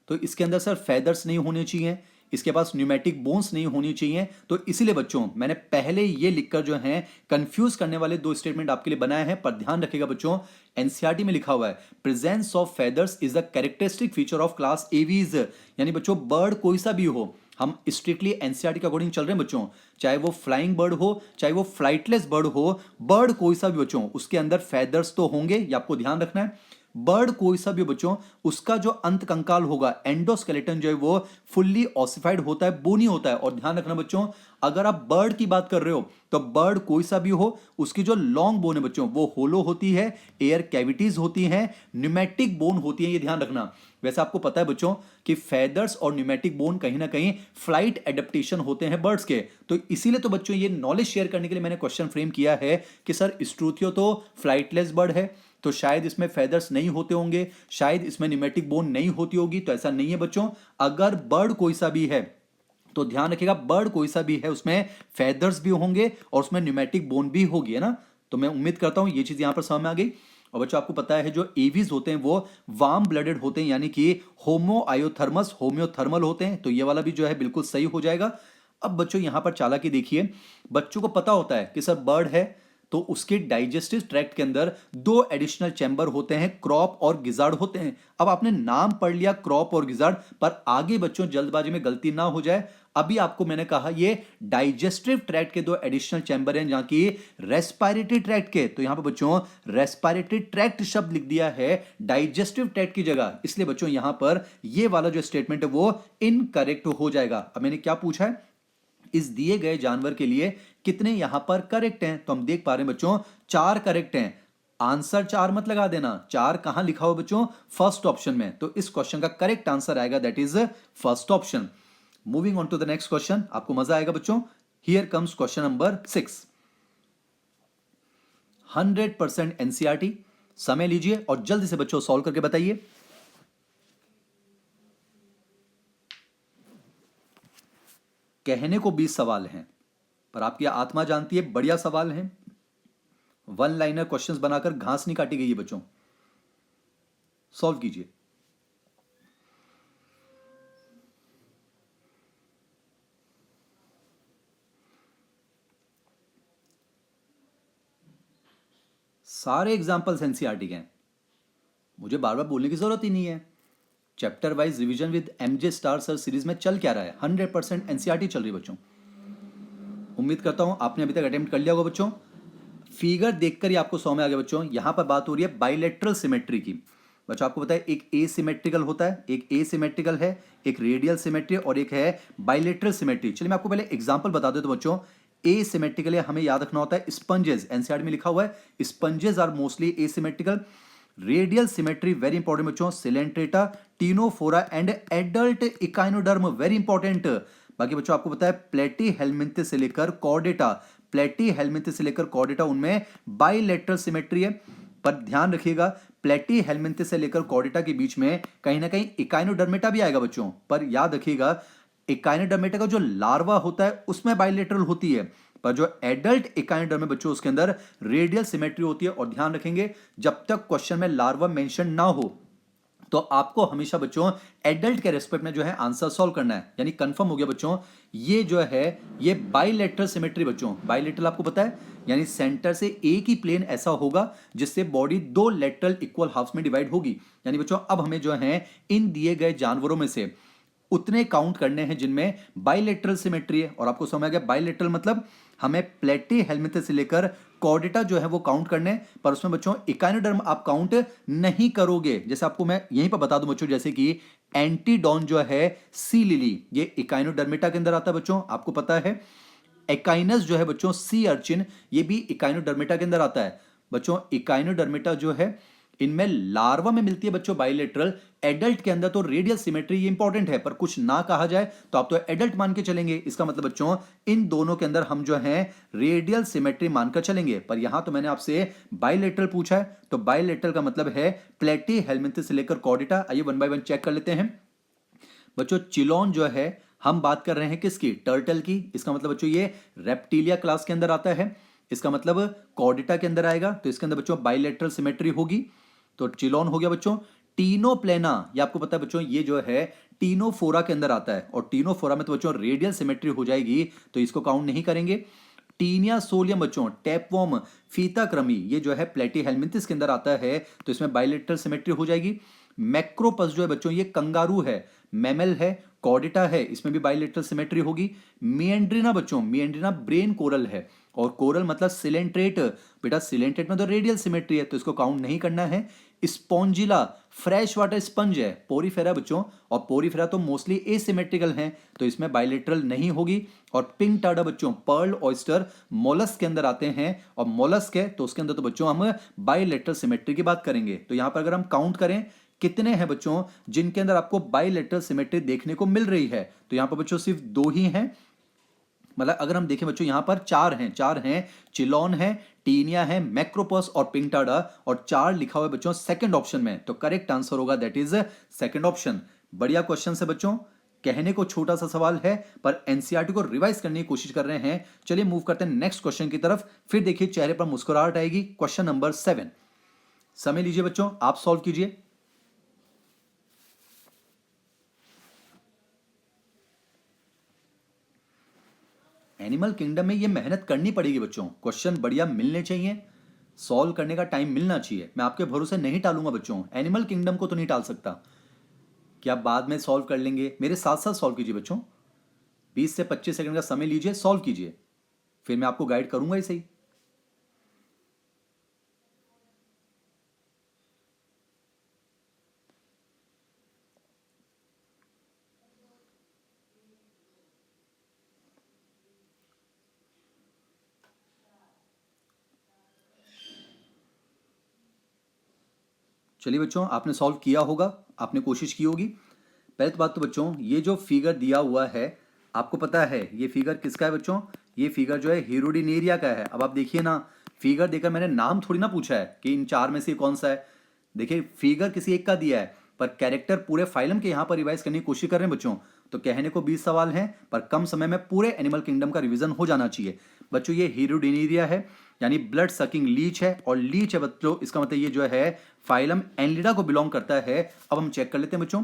तो इसके अंदर सर फेदर्स नहीं होने चाहिए, इसके पास न्यूमेटिक बोन्स नहीं होनी चाहिए। तो इसीलिए बच्चों मैंने पहले ये लिखकर जो है कंफ्यूज करने वाले 2 स्टेटमेंट आपके लिए बनाए हैं, पर ध्यान रखिएगा बच्चों, एनसीईआरटी में लिखा हुआ है presence of feathers is the characteristic feature of class aves, यानी बच्चों बर्ड कोई सा भी हो, हम स्ट्रिक्टली एनसीईआरटी के अकॉर्डिंग चल रहे हैं बच्चों, चाहे वो फ्लाइंग बर्ड हो चाहे वो फ्लाइटलेस बर्ड हो, बर्ड कोई सा भी बच्चों उसके अंदर फेदर्स तो होंगे, ये आपको ध्यान रखना है। बर्ड कोई सा भी बच्चों, उसका जो अंत कंकाल होगा एंडोस्केलेटन जो है वो फुल्ली ऑसिफाइड होता है, बोनी होता है। और ध्यान रखना बच्चों, अगर आप बर्ड की बात कर रहे हो तो बर्ड कोई सा भी हो, उसकी जो लॉन्ग बोन है बच्चों वो होलो होती है, एयर कैविटीज होती हैं, न्यूमेटिक बोन होती है, ये ध्यान रखना। वैसे आपको पता है बच्चों कि फेदर्स और न्यूमेटिक बोन कहीं ना कहीं फ्लाइट एडेप्टेशन होते हैं बर्ड्स के, तो इसीलिए तो बच्चों ये नॉलेज शेयर करने के लिए मैंने क्वेश्चन फ्रेम किया है कि सर स्ट्रूथियो तो फ्लाइटलेस बर्ड है, तो शायद इसमें फेदर्स नहीं होते होंगे, शायद इसमें न्यूमेटिक बोन नहीं होती होगी। तो ऐसा नहीं है बच्चों, अगर बर्ड कोई सा भी है तो ध्यान रखिएगा, बर्ड कोई सा भी है उसमें फेदर्स भी होंगे और उसमें न्यूमेटिक बोन भी होगी, है ना। तो मैं उम्मीद करता हूं ये चीज यहां पर समझ में आ गई। और बच्चों आपको पता है जो एवीज होते हैं वो वार्म ब्लडेड होते हैं, यानी कि होमोआयोथर्मस होम्योथर्मल होते हैं, तो ये वाला भी जो है बिल्कुल सही हो जाएगा। अब बच्चों यहां पर चालाकी देखिए, बच्चों को पता होता है कि सर बर्ड है तो उसके डाइजेस्टिव ट्रैक्ट के अंदर 2 एडिशनल चैम्बर होते हैं, क्रॉप और गिजार्ड होते हैं। अब आपने नाम पढ़ लिया क्रॉप और गिजार्ड, पर आगे बच्चों जल्दबाजी में गलती ना हो जाए, अभी आपको मैंने कहा ये डाइजेस्टिव ट्रैक्ट के 2 एडिशनल चैम्बर हैं, जहां की रेस्पिरेटरी ट्रैक्ट के, तो यहां पर बच्चों रेस्पिरेटरी ट्रैक्ट शब्द लिख दिया है डाइजेस्टिव ट्रैक्ट की जगह, इसलिए बच्चों यहां पर ये वाला जो स्टेटमेंट है वो इनकरेक्ट हो जाएगा। अब मैंने क्या पूछा है, इस दिए गए जानवर के लिए कितने यहां पर करेक्ट हैं, तो हम देख पा रहे हैं बच्चों 4 करेक्ट हैं। आंसर 4 मत लगा देना, 4 कहां लिखा हुआ बच्चों, फर्स्ट ऑप्शन में, तो इस क्वेश्चन का करेक्ट आंसर आएगा that is first option. Moving on to the next question, आपको मजा आएगा बच्चों। Here comes question number 6। 100% NCERT, समय लीजिए और जल्दी से बच्चों सॉल्व करके बताइए। कहने को 20 सवाल हैं, पर आपकी आत्मा जानती है बढ़िया सवाल हैं। 1 लाइनर क्वेश्चंस बनाकर घास नहीं काटी गई है बच्चों, सॉल्व कीजिए। सारे एग्जाम्पल्स एनसीईआरटी के हैं, मुझे बार बार बोलने की जरूरत ही नहीं है। Chapter wise revision with MJ star sir series में चल क्या रहा है, 100% एनसीईआरटी चल रही है बच्चों। उम्मीद करता हूं आपने अभी तक अटेम्प्ट कर लिया होगा बच्चों। फिगर देखकर ही आपको समझ में आ गया बच्चों, यहां पर बात हो रही है बाइलेटरल सिमेट्री की। बच्चों आपको पता है एक एसिमेट्रिकल होता है, एक एसिमेट्रिकल है, एक रेडियल सिमेट्री और एक है बाइलेटरल सिमेट्री। चलिए मैं आपको पहले एग्जांपल बता देता हूं बच्चों। एसिमेट्रिकल हमें याद रखना होता है स्पंजेस, एनसीईआरटी में लिखा हुआ है sponges are mostly asymmetrical, radial symmetry very important बच्चों, coelenterata, ctenophora and adult echinoderm very important. बाकी बच्चों आपको पता है प्लेटी हेलमिंथेस से लेकर कॉर्डेटा, प्लेटी हेलमिंथेस से लेकर कॉर्डेटा उनमें बाइलेटरल सिमेट्री है। पर ध्यान रखिएगा प्लेटी हेलमिंथेस से लेकर कॉर्डेटा के बीच में कहीं ना कहीं इकाइनोडर्मेटा भी आएगा बच्चों। पर याद रखिएगा इकाइनोडर्मेटा का जो लार्वा होता है उसमें बाइलेटरल होती है, पर जो एडल्ट इकाइनोडर्म है बच्चों उसके अंदर रेडियल सिमेट्री होती है। और ध्यान रखेंगे जब तक क्वेश्चन में लार्वा मेंशन ना हो तो आपको हमेशा बच्चों एडल्ट के रेस्पेक्ट में जो है आंसर सॉल्व करना है। यानी कंफर्म हो गया बच्चों, ये जो है ये बाइलेटरल सिमेट्री बच्चों। बाइलेटरल आपको पता है यानी सेंटर से एक ही प्लेन ऐसा होगा जिससे बॉडी दो लेटरल इक्वल हाफ्स में डिवाइड होगी। यानी बच्चों अब हमें जो है इन दिए गए जानवरों में से उतने काउंट करने हैं जिनमें बाइलेटरल सिमेट्री है। और आपको समझ आ गया बाइलेटरल मतलब हमें प्लेटी हेलमिंथेस से लेकर कॉर्डेटा जो है वो काउंट करने, पर उसमें बच्चों इकाइनोडर्म आप काउंट नहीं करोगे। जैसे आपको मैं यहीं पर बता दूं बच्चों, जैसे कि एंटीडॉन जो है सी लिली ये इकाइनोडर्मेटा के अंदर आता है बच्चों, आपको पता है। एकाइनस जो है बच्चों सी अर्चिन ये भी इकाइनोडर्मेटा के अंदर आता है बच्चों। इकाइनोडर्मेटा जो है इनमें लार्वा में मिलती है बच्चों बाइलेटरल, एडल्ट के अंदर तो रेडियल सिमेट्री ये इंपॉर्टेंट है, पर कुछ ना कहा जाए तो आप तो एडल्ट मान के चलेंगे। इसका मतलब बच्चों इन दोनों के अंदर हम जो है रेडियल सिमेट्री मानकर चलेंगे। पर यहां तो मैंने आपसे बाइलेटरल पूछा है, तो बाइलेटरल का मतलब है प्लेटी हेलमिंथेस से लेकर कॉर्डेटा। आइए वन बाय वन चेक कर लेते हैं बच्चों। चिलोन जो है हम बात कर रहे हैं किसकी, टर्टल की। इसका मतलब बच्चों ये रेप्टिलिया क्लास के अंदर आता है, इसका मतलब कॉर्डेटा के अंदर आएगा, तो इसके अंदर बच्चों बाइलेटरल सिमेट्री होगी। तो चिलोन हो गया बच्चों। टीनोप्लेना ये आपको पता है बच्चों ये जो है टीनोफोरा के अंदर आता है, और टीनोफोरा में तो बच्चों रेडियल सिमेट्री हो जाएगी तो इसको काउंट नहीं करेंगे। टीनिया सोलियम बच्चों, टैपवॉर्म, फीताक्रमी ये जो है प्लेटी हेलमिंथेस के अंदर आता है तो इसमें बाइलेटरल सिमेट्री हो जाएगी। मैक्रोपस जो है बच्चों ये कंगारू है, मैमल है, कॉर्डेटा है, इसमें भी बाइलेटरल सिमेट्री होगी। मिएंड्रिना बच्चों, मिएंड्रिना ब्रेन कोरल है, और कोरल मतलब सिलेंट्रेट, बेटा सिलेंट्रेट में तो रेडियल सिमेट्री है तो इसको काउंट नहीं करना है। स्पॉन्जिला फ्रेश वाटर स्पंज है, पोरीफेरा बच्चों, और पोरीफेरा तो मोस्टली एसिमेट्रिकल हैं तो इसमें बाइलेटरल नहीं होगी। और पिंक टाडा बच्चों पर्ल ऑयस्टर मोलस्क के अंदर आते हैं, और मोलस्क है तो उसके अंदर तो बच्चों हम बाइलेटरल सिमेट्री की बात करेंगे। तो यहां पर अगर हम काउंट करें कितने हैं बच्चों जिनके अंदर आपको बाइलेटरल सिमेट्री देखने को मिल रही है, तो यहां पर बच्चों सिर्फ दो ही हैं। मतलब अगर हम देखें बच्चों यहां पर चार हैं, चिलोन है, टीनिया है, मैक्रोपस और पिंकटाडा, और चार लिखा हुआ है बच्चों सेकंड ऑप्शन में, तो करेक्ट आंसर होगा दैट इज सेकंड ऑप्शन। बढ़िया क्वेश्चन है बच्चों, कहने को छोटा सा सवाल है पर एनसीईआरटी को रिवाइज करने की कोशिश कर रहे हैं। चलिए मूव करते हैं नेक्स्ट क्वेश्चन की तरफ, फिर देखिए चेहरे पर मुस्कुराहट आएगी। क्वेश्चन नंबर 7, समय लीजिए बच्चों, आप सॉल्व कीजिए। एनिमल किंगडम में ये मेहनत करनी पड़ेगी बच्चों, क्वेश्चन बढ़िया मिलने चाहिए, सॉल्व करने का टाइम मिलना चाहिए। मैं आपके भरोसे नहीं टालूंगा बच्चों, एनिमल किंगडम को तो नहीं टाल सकता कि आप बाद में सॉल्व कर लेंगे, मेरे साथ साथ सॉल्व कीजिए बच्चों। 20 से 25 सेकंड का समय लीजिए, सॉल्व कीजिए, फिर मैं आपको गाइड करूंगा इसे ही। चलिए बच्चों आपने सॉल्व किया होगा, आपने कोशिश की होगी। पहले तो बात तो बच्चों ये जो फिगर दिया हुआ है आपको पता है ये फिगर किसका है बच्चों, ये फिगर जो है हीरोडिनेरिया का है। अब आप देखिए ना, फिगर देकर मैंने नाम थोड़ी ना पूछा है कि इन चार में से कौन सा है। देखिए फिगर किसी एक का दिया है पर कैरेक्टर पूरे फाइलम के यहाँ पर रिवाइज करने की कोशिश कर रहे हैं बच्चों। तो कहने को 20 सवाल हैं पर कम समय में पूरे एनिमल किंगडम का रिवीजन हो जाना चाहिए बच्चों। ये हीरोडिनेरिया है यानी ब्लड सकिंग लीच है, और लीच है बच्चों इसका मतलब ये जो है फाइलम एनलिडा को बिलोंग करता है। अब हम चेक कर लेते हैं बच्चों।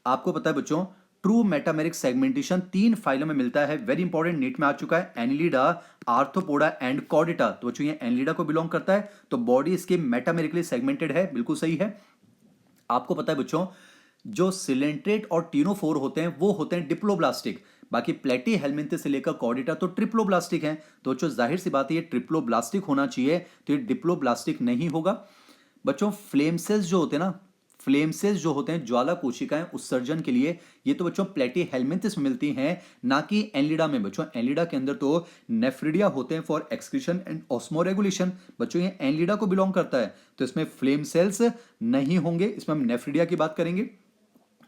आपको पता है बच्चों ट्रू मेटामेरिक सेगमेंटेशन 3 फाइलों में मिलता है, वेरी इंपॉर्टेंट, नीट में आ चुका है, एनिलिडा, आर्थ्रोपोडा एंड कॉर्डेटा। तो बच्चों ये एनिलिडा को बिलोंग करता है, तो बॉडी इसकी मेटामेरिकली सेगमेंटेड है, बिल्कुल सही है। आपको पता है बच्चों जो सिलेंट्रेट और टीनोफोर होते हैं वो होते हैं डिप्लोब्लास्टिक, बाकी प्लेटी हेलमिंथेस से लेकर कॉर्डेटा तो ट्रिप्लोब्लास्टिक हैं। तो बच्चों जाहिर सी बात है ये ट्रिप्लोब्लास्टिक होना चाहिए, तो ये डिप्लोब्लास्टिक नहीं होगा। बच्चों फ्लेम सेल्स जो होते हैं ना, फ्लेम सेल्स जो होते हैं, ज्वाला कोशिकाएं उत्सर्जन के लिए, ये तो बच्चों प्लेटीहेल्मिन्थस में मिलती हैं, ना कि एनलिडा में। बच्चों एनलिडा के अंदर तो नेफ्रिडिया होते हैं फॉर एक्सक्रीशन एंड ऑस्मोरेगुलेशन। बच्चों ये एनलिडा को बिलोंग करता है, तो इसमें फ्लेम सेल्स नहीं होंगे, इसमें हम नेफ्रिडिया की बात करेंगे।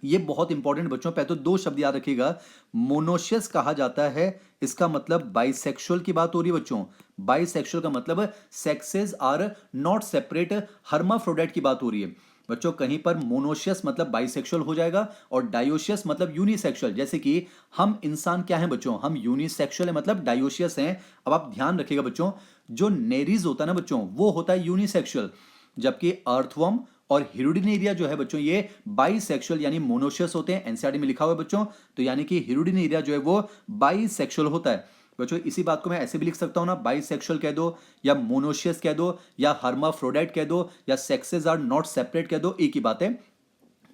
ये बहुत इंपॉर्टेंट बच्चों, पहले तो दो शब्द याद रखिएगा। मोनोशियस कहा जाता है, इसका मतलब बाइसेक्सुअल की बात हो रही है बच्चों। बाइसेक्सुअल का मतलब sexes are not separate, hermaphrodite की बात हो रही है बच्चों। कहीं पर मोनोशियस मतलब बाइसेक्सुअल हो जाएगा और डायोशियस मतलब यूनिसेक्सुअल। जैसे कि हम इंसान क्या है बच्चों, हम यूनिसेक्सुअल है मतलब डायोशियस हैं। अब आप ध्यान रखिएगा बच्चों, जो नेरीज होता है ना बच्चों, वो होता है यूनिसेक्सुअल, जबकि अर्थवर्म और हिरुडिनेरिया जो है बच्चों ये बाइसेक्सुअल यानी मोनोशियस होते हैं। एनसीईआरटी में लिखा हुआ है बच्चों, तो यानी कि हिरुडिनेरिया जो है वो बाइसेक्सुअल होता है बच्चों। इसी बात को मैं ऐसे भी लिख सकता हूं ना, बाइसेक्सुअल कह दो या मोनोशियस कह दो या हर्माफ्रोडाइट कह दो या सेक्सेस आर नॉट सेपरेट कह दो, एक ही बात है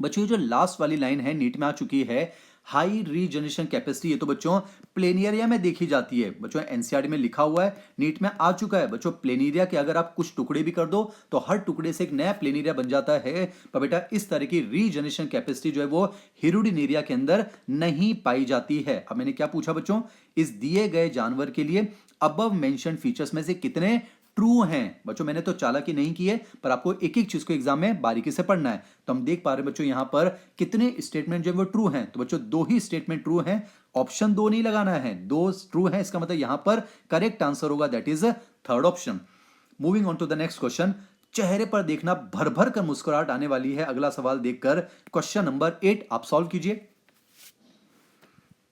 बच्चों। ये जो लास्ट वाली लाइन है नीट में आ चुकी है, हाई रीजनरेशन कैपेसिटी, ये तो बच्चों प्लेनेरिया में देखी जाती है बच्चों। एनसीईआरटी में लिखा हुआ है, नीट में आ चुका है बच्चों। प्लेनेरिया के अगर आप कुछ टुकड़े भी कर दो तो हर टुकड़े से एक नया प्लेनेरिया बन जाता है, पर बेटा इस तरह की रीजनरेशन कैपेसिटी जो है वो हिरुडिनेरिया के अंदर नहीं पाई जाती है। अब मैंने क्या पूछा बच्चों, इस दिए गए जानवर के लिए अबव मेंशन फीचर्स में से कितने ट्रू हैं बच्चों। मैंने तो चालाकी नहीं की है, पर आपको एक एक चीज को एग्जाम में बारीकी से पढ़ना है। तो हम देख पा रहे हैं बच्चों यहां पर कितने स्टेटमेंट जो है वो ट्रू हैं, तो बच्चों दो ही स्टेटमेंट ट्रू हैं। ऑप्शन दो नहीं लगाना है, दो ट्रू है, इसका मतलब यहां पर करेक्ट आंसर होगा, that is third option. Moving on to the next question. चेहरे पर देखना भर भर कर मुस्कुराहट आने वाली है अगला सवाल देखकर। क्वेश्चन नंबर 8 आप सॉल्व कीजिए।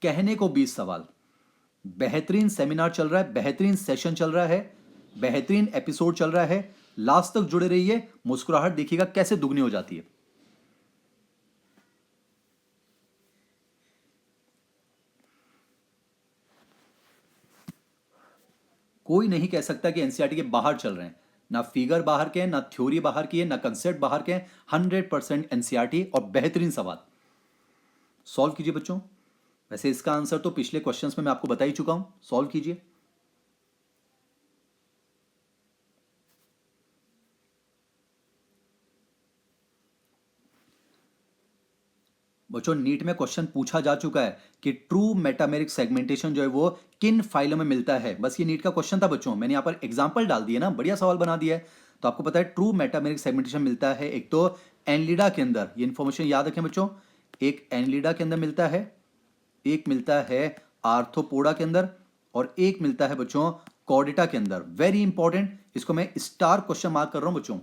कहने को 20 सवाल, बेहतरीन सेमिनार चल रहा है, बेहतरीन सेशन चल रहा है, बेहतरीन एपिसोड चल रहा है। लास्ट तक जुड़े रहिए, मुस्कुराहट देखिएगा कैसे दुगनी हो जाती है। कोई नहीं कह सकता कि एनसीईआरटी के बाहर चल रहे हैं, ना फिगर बाहर के हैं, ना थ्योरी बाहर की है, ना कंसेप्ट बाहर के हैं। 100% एनसीईआरटी और बेहतरीन सवाल। सॉल्व कीजिए बच्चों। वैसे इसका आंसर तो पिछले क्वेश्चंस में मैं आपको बता ही चुका हूं, सॉल्व कीजिए। बच्चों नीट में क्वेश्चन पूछा जा चुका है कि ट्रू मेटामेरिक सेगमेंटेशन जो है वो किन फाइलों में मिलता है। बस ये नीट का क्वेश्चन था बच्चों, मैंने यहां पर एग्जांपल डाल दिया ना, बढ़िया सवाल बना दिया है। तो आपको पता है ट्रू मेटामेरिक सेगमेंटेशन मिलता है एक तो एनलिडा के अंदर, ये इंफॉर्मेशन याद रखें बच्चों, एक एनलिडा के अंदर मिलता है, एक मिलता है आर्थ्रोपोडा के अंदर, और एक मिलता है बच्चों कॉर्डेटा के अंदर। वेरी इंपॉर्टेंट, इसको मैं स्टार क्वेश्चन मार्क कर रहा हूं बच्चों।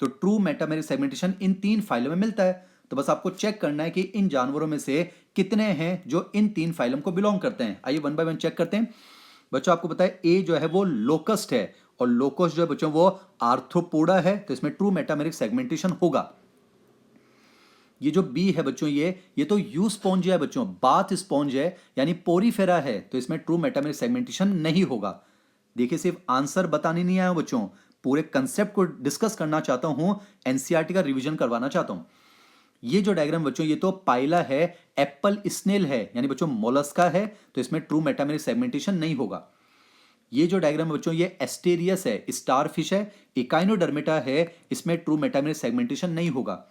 तो ट्रू मेटामेरिक सेगमेंटेशन इन तीन फाइलों में मिलता है। तो बस आपको चेक करना है कि इन जानवरों में से कितने हैं जो इन तीन फाइलों को बिलोंग करते हैं। आइए वन बाय वन चेक करते हैं बच्चों। आपको पता है ए जो है वो लोकस्ट है, और लोकस्ट जो है बच्चों वो आर्थ्रोपोडा है, तो इसमें ट्रू मेटामेरिक सेगमेंटेशन होगा। ये जो बी है बच्चों, ये तो यू स्पॉन्ज है बच्चों, बाथ स्पॉन्ज है, यानी पोरीफेरा है, तो इसमें ट्रू मेटामेरिक सेगमेंटेशन नहीं होगा। देखिए सिर्फ आंसर बताने नहीं आया बच्चों, पूरे कंसेप्ट को डिस्कस करना चाहता हूं, एनसीईआरटी का रिवीजन करवाना चाहता हूं। ये जो डायग्राम बच्चों, ये तो पाइला है, एप्पल स्नेल है, यानी बच्चों मोलस्का है, तो इसमें ट्रू मेटामेरिक सेगमेंटेशन नहीं होगा। ये जो डायग्राम है बच्चों, ये एस्टेरियस है, स्टारफिश है, इकाइनोडर्मेटा है, इसमें ट्रू मेटामेरिक सेगमेंटेशन नहीं होगा।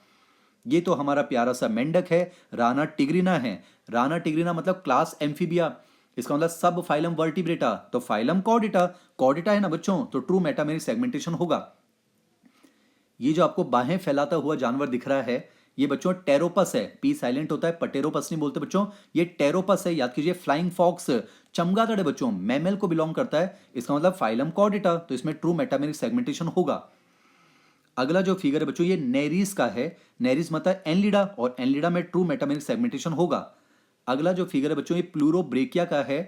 ये तो हमारा प्यारा सा मेंढक है, राना टिग्रिना है। राना टिग्रिना मतलब क्लास एम्फीबिया, इसका मतलब सब फाइलम वर्टिब्रेटा, तो फाइलम कॉर्डेटा, कॉर्डेटा है ना बच्चों, तो ट्रू मेटामेरिक सेगमेंटेशन होगा। ये जो आपको बाहें फैलाता हुआ जानवर दिख रहा है, ये बच्चों टेरोपस है, पी साइलेंट होता है, पटेरोपस नहीं बोलते बच्चों, ये टेरोपस है, याद कीजिए। फ्लाइंग फॉक्स चमगादड़ है बच्चों, मैमल को बिलोंग करता है, इसका मतलब फाइलम कॉर्डेटा, तो इसमें ट्रू मेटामेरिक सेगमेंटेशन होगा। अगला जो फिगर है बच्चों, ये नेरीज का है, नेरीज मतलब एनलिडा, और एनलिडा में ट्रू मेटामेरिक सेगमेंटेशन होगा। अगला जो फिगर है बच्चों, ये प्लूरोब्रेकिया का है,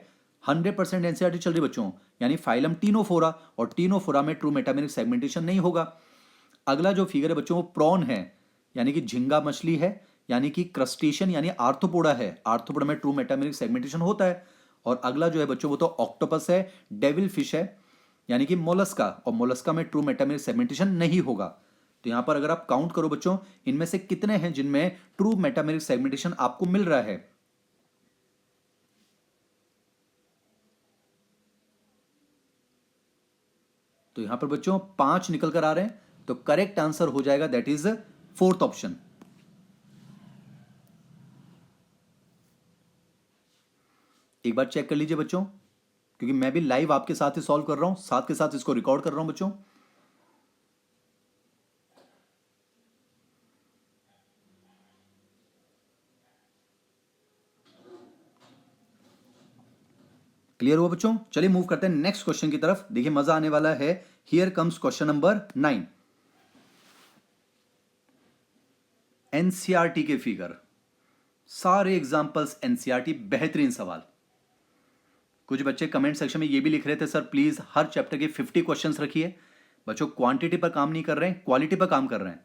100% एनसीईआरटी चल रही है बच्चों, यानी फाइलम टीनोफोरा, और टीनोफोरा में ट्रू मेटामेरिक सेगमेंटेशन नहीं होगा। अगला जो फिगर है बच्चों वो प्रॉन है, यानी कि झींगा मछली है, यानी कि क्रस्टेशियन यानी आर्थ्रोपोडा है, आर्थ्रोपोडा में ट्रू मेटामेरिक सेगमेंटेशन होता है। और अगला जो है बच्चों वो तो ऑक्टोपस है, डेविल फिश है, यानी कि मोलस्का, और मोलस्का में ट्रू मेटामेरिक सेगमेंटेशन नहीं होगा। तो यहां पर अगर आप काउंट करो बच्चों, इनमें से कितने हैं जिनमें ट्रू मेटामेरिक सेगमेंटेशन आपको मिल रहा है। तो यहां पर बच्चों 5 निकल कर आ रहे हैं, तो करेक्ट आंसर हो जाएगा दैट इज फोर्थ ऑप्शन। एक बार चेक कर लीजिए बच्चों, क्योंकि मैं भी लाइव आपके साथ ही सॉल्व कर रहा हूं, साथ के साथ इसको रिकॉर्ड कर रहा हूं बच्चों। क्लियर हुआ बच्चों? चलिए मूव करते हैं नेक्स्ट क्वेश्चन की तरफ। देखिए मजा आने वाला है। Here comes question number 9। NCERT के फिगर, सारे एग्जांपल्स एनसीईआरटी, बेहतरीन सवाल। कुछ बच्चे कमेंट सेक्शन में ये भी लिख रहे थे, सर प्लीज हर चैप्टर के 50 क्वेश्चंस रखिए। बच्चों क्वांटिटी पर काम नहीं कर रहे हैं, क्वालिटी पर काम कर रहे हैं।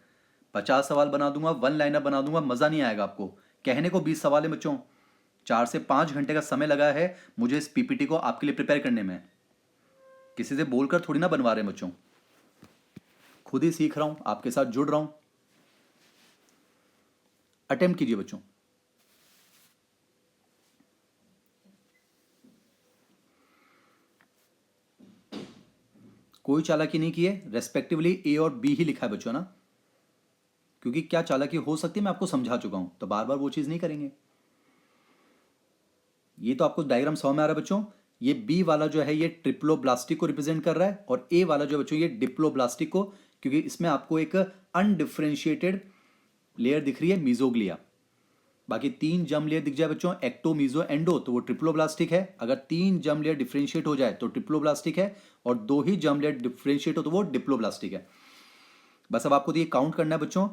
50 सवाल बना दूंगा, वन लाइनर बना दूंगा, मजा नहीं आएगा आपको। कहने को 20 सवाल है बच्चों, 4 से 5 घंटे का समय लगा है मुझे इस पीपीटी को आपके लिए प्रिपेयर करने में। किसी से बोलकर थोड़ी ना बनवा रहे हैं बच्चों, खुद ही सीख रहा हूं, आपके साथ जुड़ रहा हूं। अटेम्प्ट कीजिए बच्चों। कोई चालाकी नहीं की है, रेस्पेक्टिवली ए और बी ही लिखा है बच्चों ना, क्योंकि क्या चालाकी हो सकती है मैं आपको समझा चुका हूं, तो बार बार वो चीज नहीं करेंगे। ये तो आपको डायग्राम समझ में आ रहा है बच्चों। ये बी वाला जो है ये ट्रिप्लोब्लास्टिक को रिप्रेजेंट कर रहा है, और ए वाला जो बच्चों ये डिप्लोब्लास्टिक को, क्योंकि इसमें आपको एक अनडिफरेंशिएटेड लेयर दिख रही है, मीजोग्लिया। बाकी 3 जर्म लेयर दिख जाए बच्चों, एक्टो मीजो एंडो, तो वो ट्रिप्लोब्लास्टिक है। अगर 3 जर्म लेयर डिफरेंशिएट हो जाए तो ट्रिप्लोब्लास्टिक है, और 2 ही जर्म लेयर डिफरेंशिएट हो तो वो डिप्लोब्लास्टिक है। बस अब आपको ये काउंट करना है बच्चों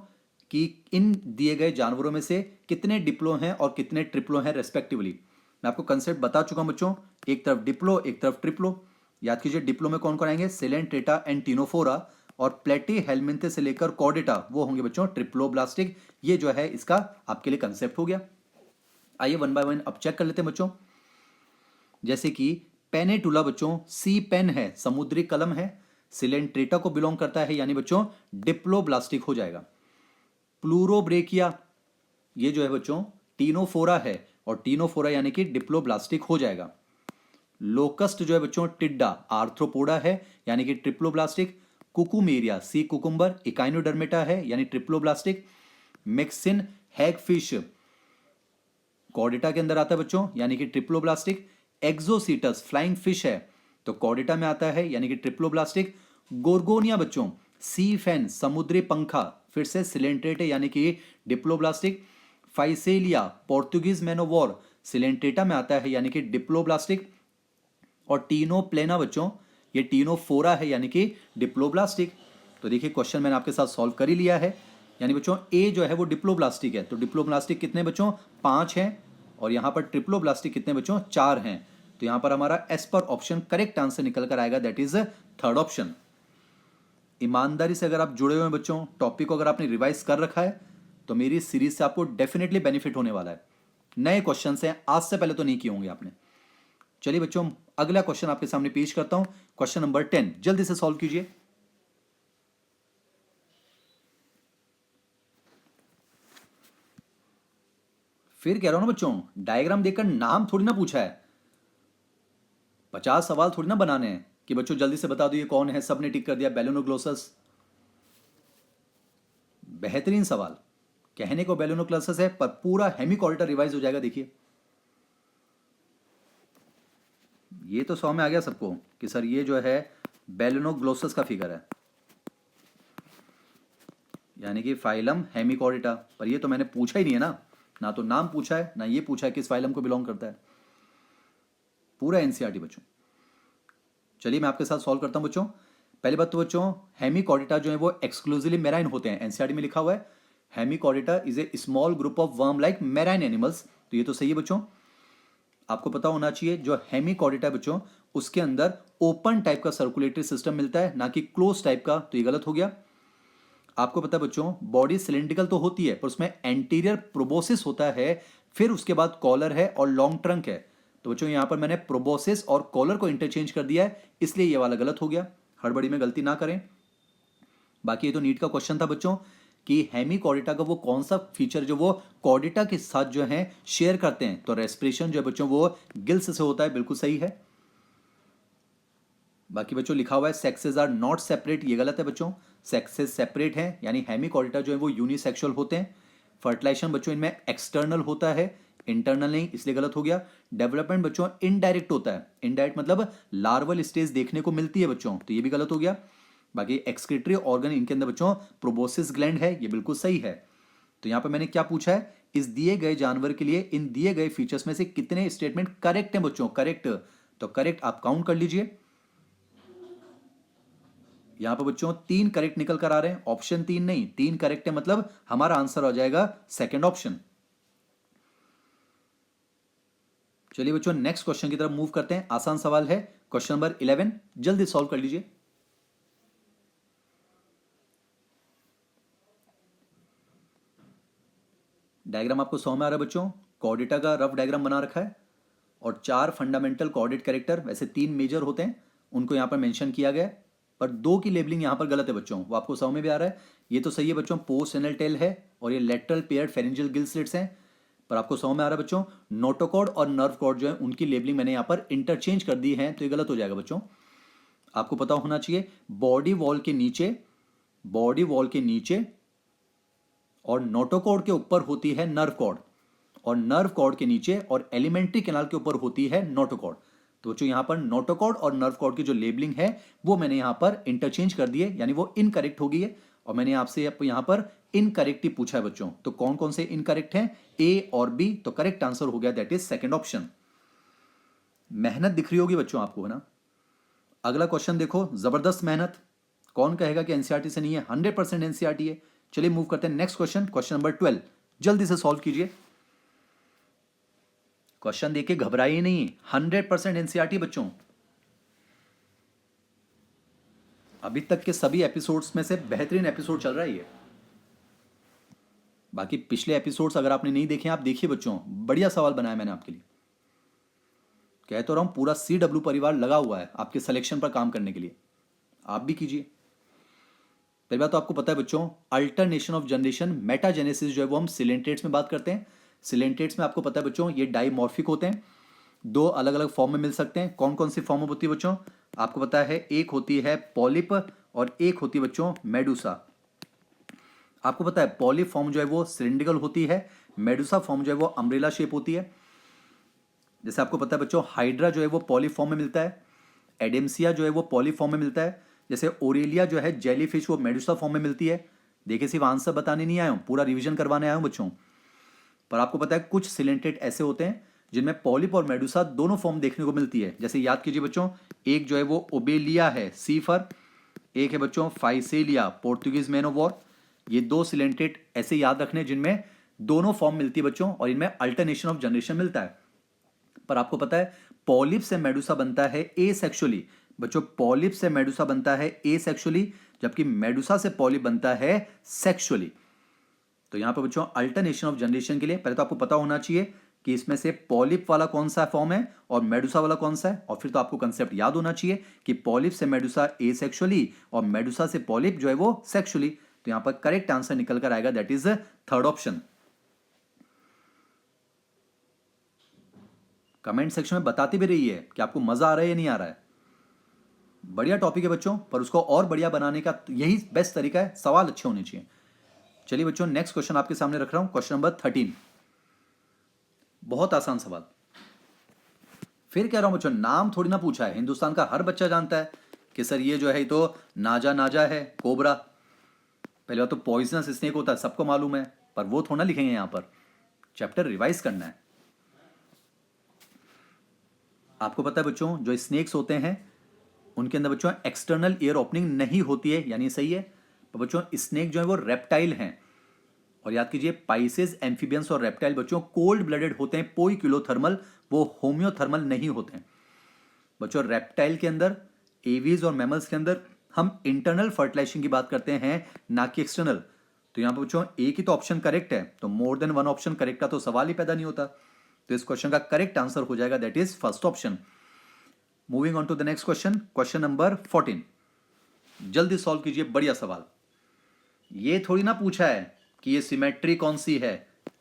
कि इन दिए गए जानवरों में से कितने डिप्लो हैं और कितने ट्रिप्लो हैं रेस्पेक्टिवली। मैं आपको कंसेप्ट बता चुका हूं बच्चों, एक तरफ डिप्लो एक तरफ ट्रिप्लो। याद कीजिए डिप्लो में कौन कौन आएंगे, सिलेंट्रेटा एंड टीनोफोरा, और प्लेटी हेलमिंथे से लेकर कॉर्डेटा वो होंगे बच्चों ट्रिप्लोब्लास्टिक। ये जो है इसका आपके लिए कंसेप्ट हो गया। आइए वन बाय वन अब चेक कर लेते हैं बच्चों। जैसे कि पेनेटुला बच्चों सी पेन है, समुद्री कलम है, सिलेंट्रेटा को बिलोंग करता है, यानी बच्चों डिप्लोब्लास्टिक हो जाएगा। प्लूरोब्रेकिया ये जो है बच्चों टीनोफोरा है, और टीनोफोरा यानी कि डिप्लोब्लास्टिक हो जाएगा। लोकस्ट जो है बच्चों टिड्डा आर्थ्रोपोडा है, यानी कि triploblastic. Cucumaria sea cucumber Echinodermata है, यानी ट्रिप्लोब्लास्टिक। मेक्सिन हैगफिश कॉर्डेटा के अंदर आता है बच्चों, यानी कि ट्रिप्लोब्लास्टिक। एक्सोसीटस फ्लाइंग फिश है, तो कॉर्डेटा में आता है, यानी कि ट्रिप्लोब्लास्टिक। गोर्गोनिया बच्चों सी फैन समुद्री पंखा, फिर से सिलेंट्रेटे यानी कि डिप्लोब्लास्टिक। फाइसेलिया पोर्तुगीज मैनोवॉर सिलेंट्रेटा में आता है, यानी कि डिप्लोब्लास्टिक। और टीनो प्लेना बच्चों ये टीनोफोरा है, यानी कि डिप्लोब्लास्टिक। तो देखिए क्वेश्चन मैंने आपके साथ सॉल्व कर ही लिया है, यानी बच्चों ए जो है वो डिप्लोब्लास्टिक है, तो डिप्लोब्लास्टिक कितने बच्चों 5 हैं, और यहां पर ट्रिप्लोब्लास्टिक कितने बच्चों 4 हैं। तो यहां पर हमारा एस पर ऑप्शन करेक्ट आंसर निकल कर आएगा, दैट इज थर्ड ऑप्शन। ईमानदारी से अगर आप जुड़े हुए हैं बच्चों, टॉपिक को अगर आपने रिवाइज कर रखा है, तो मेरी सीरीज से आपको डेफिनेटली बेनिफिट होने वाला है। नए क्वेश्चन हैं, आज से पहले तो नहीं किए होंगे आपने। चलिए बच्चों अगला क्वेश्चन आपके सामने पेश करता हूं, क्वेश्चन नंबर 10, जल्दी से सॉल्व कीजिए। फिर कह रहा हूं ना बच्चों, डायग्राम देखकर नाम थोड़ी ना पूछा है, 50 सवाल थोड़ी ना बनाने हैं कि बच्चों जल्दी से बता दो ये कौन है, सबने टिक कर दिया बेलोनोग्लोसस। बेहतरीन सवाल, कहने को बेलोनोग्लोसस है पर पूरा हेमिकॉर्डेटा रिवाइज हो जाएगा। देखिए ये तो 100 में आ गया सबको कि सर ये जो है बेलोनोग्लोसस का फिगर है, यानी कि फाइलम हेमिकॉर्डेटा। पर ये तो मैंने पूछा ही नहीं है ना तो नाम पूछा है ना ये पूछा है किस फाइलम को बिलोंग करता है। पूरा एनसीईआरटी बच्चों। चलिए मैं आपके साथ सॉल्व करता हूं बच्चों। पहली बात तो बच्चों हेमिकॉर्डेटा जो है वो एक्सक्लूसिवली मेराइन होते हैं, एनसीईआरटी में लिखा हुआ है Hemichordata is a small group of worm like marine animals. तो ये तो सही है बच्चों। आपको पता होना चाहिए जो हेमिकॉर्डेटा बच्चों उसके अंदर ओपन टाइप का सर्कुलेटरी सिस्टम मिलता है, ना कि क्लोज टाइप का, तो ये गलत हो गया। आपको पता है बच्चों बॉडी सिलेंड्रिकल तो होती है पर उसमें एंटीरियर प्रोबोसिस होता है, फिर उसके बाद कॉलर है और लॉन्ग ट्रंक है। तो बच्चों यहां पर मैंने प्रोबोसिस और कॉलर को इंटरचेंज कर दिया है, इसलिए ये वाला गलत हो गया। हड़बड़ी में गलती ना करें। बाकी ये तो नीट का क्वेश्चन था बच्चों कि हेमिकॉर्डेटा का वो कौन सा फीचर जो वो कॉर्डेटा के साथ जो है शेयर करते हैं, तो रेस्पिरेशन जो है बच्चों वो गिल्स से होता है, बिल्कुल सही है। बाकी बच्चों लिखा हुआ है सेक्सेस आर नॉट सेपरेट, ये गलत है बच्चों। सेक्सेस सेपरेट हैं, यानी हेमिकॉर्डिटा जो है वो यूनिसेक्सुअल होते हैं। फर्टिलाइजेशन बच्चों इनमें एक्सटर्नल होता है, इंटरनल नहीं, इसलिए गलत हो गया। डेवलपमेंट बच्चों इनडायरेक्ट होता है, इनडायरेक्ट मतलब लार्वल स्टेज देखने को मिलती है बच्चों, तो ये भी गलत हो गया। बाकी एक्सक्रीटरी ऑर्गन इनके अंदर बच्चों प्रोबोसिस ग्लैंड है, ये बिल्कुल सही है। तो यहां पर मैंने क्या पूछा है, इस दिए गए जानवर के लिए इन दिए गए फीचर्स में से कितने स्टेटमेंट करेक्ट हैं बच्चों, करेक्ट। तो करेक्ट आप काउंट कर लीजिए। यहां पर बच्चों 3 करेक्ट निकल कर आ रहे हैं, ऑप्शन 3 नहीं, 3 करेक्ट है, मतलब हमारा आंसर हो जाएगा सेकंड ऑप्शन। चलिए बच्चों नेक्स्ट क्वेश्चन की तरफ मूव करते हैं। आसान सवाल है, क्वेश्चन नंबर 11, जल्दी सॉल्व कर लीजिए। डायग्राम आपको समझ में आ रहा है बच्चों? कोऑर्डिनेटा का रफ डायग्राम बना रखा है और 4 फंडामेंटल कोऑर्डिनेट कैरेक्टर, वैसे 3 मेजर होते हैं, उनको यहां पर मेंशन किया गया है, पर 2 की लेबलिंग यहां पर गलत है बच्चों, वो आपको समझ में भी आ रहा है। ये तो सही है बच्चों, पोस्ट एनल टेल है और ये lateral paired pharyngeal gill slits हैं, पर आपको समझ में आ रहा है बच्चों नोटोकॉर्ड और नर्व कॉर्ड जो है उनकी लेबलिंग मैंने यहां पर इंटरचेंज कर दी है, तो ये गलत हो जाएगा बच्चों। आपको पता होना चाहिए बॉडी वॉल के नीचे, बॉडी वॉल के नीचे और नोटोकॉर्ड के ऊपर होती है नर्व कॉर्ड, और नर्व कॉर्ड के नीचे और एलिमेंट्री कैनाल के ऊपर होती है नोटोकॉर्ड। तो बच्चों यहां पर नोटोकॉर्ड और नर्व कॉर्ड की जो लेबलिंग है वो मैंने यहां पर इंटरचेंज कर दी है, यानी वो इनकरेक्ट हो गई है, और मैंने आपसे यहां पर इनकरेक्ट ही पूछा है बच्चों। तो कौन कौन से इनकरेक्ट हैं, ए और बी, तो करेक्ट आंसर हो गया दैट इज सेकंड ऑप्शन। मेहनत दिख रही होगी बच्चों आपको, है ना? अगला क्वेश्चन देखो, जबरदस्त मेहनत, कौन कहेगा कि एनसीईआरटी से नहीं है, 100% एनसीईआरटी है। चलिए मूव करते हैं नेक्स्ट क्वेश्चन, क्वेश्चन नंबर 12, जल्दी से सॉल्व कीजिए। क्वेश्चन देखिए घबराइए नहीं, 100% एनसीईआरटी बच्चों। अभी तक के सभी एपिसोड्स में से बेहतरीन एपिसोड चल रहा है ये। बाकी पिछले एपिसोड्स अगर आपने नहीं देखे, आप देखिए बच्चों, बढ़िया सवाल बनाया मैंने आपके लिए। कह तो रहा हूं पूरा CW परिवार लगा हुआ है आपके सिलेक्शन पर काम करने के लिए, आप भी कीजिए। पहली बात तो आपको पता है बच्चों, अल्टरनेशन ऑफ जनरेशन, मेटाजेनेसिस जो है वो हम सिलेंट्रेट्स में बात करते हैं। सिलेंट्रेट्स में आपको पता है बच्चों ये डाइमॉर्फिक होते हैं, 2 अलग अलग फॉर्म में मिल सकते हैं। कौन कौन सी फॉर्म होती है बच्चों? आपको पता है एक होती है पॉलिप और एक होती है बच्चों मेडुसा। आपको पता है पॉलिप फॉर्म जो है वो सिलिंड्रिकल होती है, मेडुसा फॉर्म जो है वो अम्ब्रेला शेप होती है। जैसे आपको पता है बच्चों हाइड्रा जो है वो पॉलिप फॉर्म में मिलता है, एडेम्सिया जो है वो पॉलिप फॉर्म में मिलता है, जैसे ओरेलिया जो है जेलीफिश वो मेडुसा फॉर्म में मिलती है। देखिए सिर्फ आंसर बताने नहीं आया हूं, पूरा रिवीजन करवाने आया हूं बच्चों। पर आपको पता है कुछ सिलेंट्रेट ऐसे होते हैं जिनमें पॉलिप और मेडुसा दोनों फॉर्म देखने को मिलती है। जैसे याद कीजिए बच्चों, एक जो है वो ओबेलिया है, सी फर, एक है बच्चों Physalia, Portuguese man of war. ये 2 सिलेंट्रेट ऐसे याद रखने जिनमें दोनों फॉर्म मिलती है बच्चों, और इनमें अल्टरनेशन ऑफ जनरेशन मिलता है। पर आपको पता है पॉलिप से मेडुसा बनता है एसेक्सुअली बच्चों, पॉलिप से मेडुसा बनता है एसेक्सुअली, जबकि मेडुसा से पॉलिप बनता है सेक्सुअली। तो यहां पर बच्चों अल्टरनेशन ऑफ जनरेशन के लिए पहले तो आपको पता होना चाहिए कि इसमें से पॉलिप वाला कौन सा फॉर्म है और मेडुसा वाला कौन सा है, और फिर तो आपको कंसेप्ट याद होना चाहिए कि पॉलिप से मेडुसा एसेक्सुअली और मेडुसा से पॉलिप जो है वो सेक्सुअली। तो यहां पर करेक्ट आंसर निकल कर आएगा that is third option. Comment section में बताते भी रहिए कि आपको मजा आ रहा है या नहीं आ रहा है। बढ़िया टॉपिक है बच्चों, पर उसको और बढ़िया बनाने का यही बेस्ट तरीका है, सवाल अच्छे होने चाहिए। चलिए बच्चों नेक्स्ट क्वेश्चन आपके सामने रख रहा हूं, क्वेश्चन नंबर 13, बहुत आसान सवाल। फिर कह रहा हूं बच्चों, नाम थोड़ी ना पूछा है, हिंदुस्तान का हर बच्चा जानता है कि सर ये जो है तो नाजा नाजा है, कोबरा। पहले बात तो पॉइजनस स्नेक होता है, सबको मालूम है, पर वो थोड़ा लिखेंगे यहां पर, चैप्टर रिवाइज करना है। आपको पता है बच्चों जो स्नेक्स होते हैं उनके अंदर बच्चों एक्सटर्नल ईयर ओपनिंग नहीं होती है, यानी सही है। तो बच्चों स्नेक जो है वो रेप्टाइल हैं, और याद कीजिए पाइसेस, एम्फीबियंस और रेप्टाइल बच्चों कोल्ड ब्लडेड होते हैं, पोइकिलोथर्मल, वो होम्योथर्मल नहीं होते हैं। बच्चों रेप्टाइल के अंदर, एवीज और मैमल्स के अंदर हम इंटरनल फर्टिलाइजेशन की बात करते हैं, ना कि एक्सटर्नल। तो यहां पर बच्चों एक ही तो ऑप्शन करेक्ट है, तो more than one option correct का तो सवाल ही पैदा नहीं होता। तो इस क्वेश्चन का करेक्ट आंसर हो जाएगा that is first option. Moving on to the next question, question number 14, जल्दी सॉल्व कीजिए, बढ़िया सवाल। ये थोड़ी ना पूछा है कि ये सिमेट्री कौन सी है,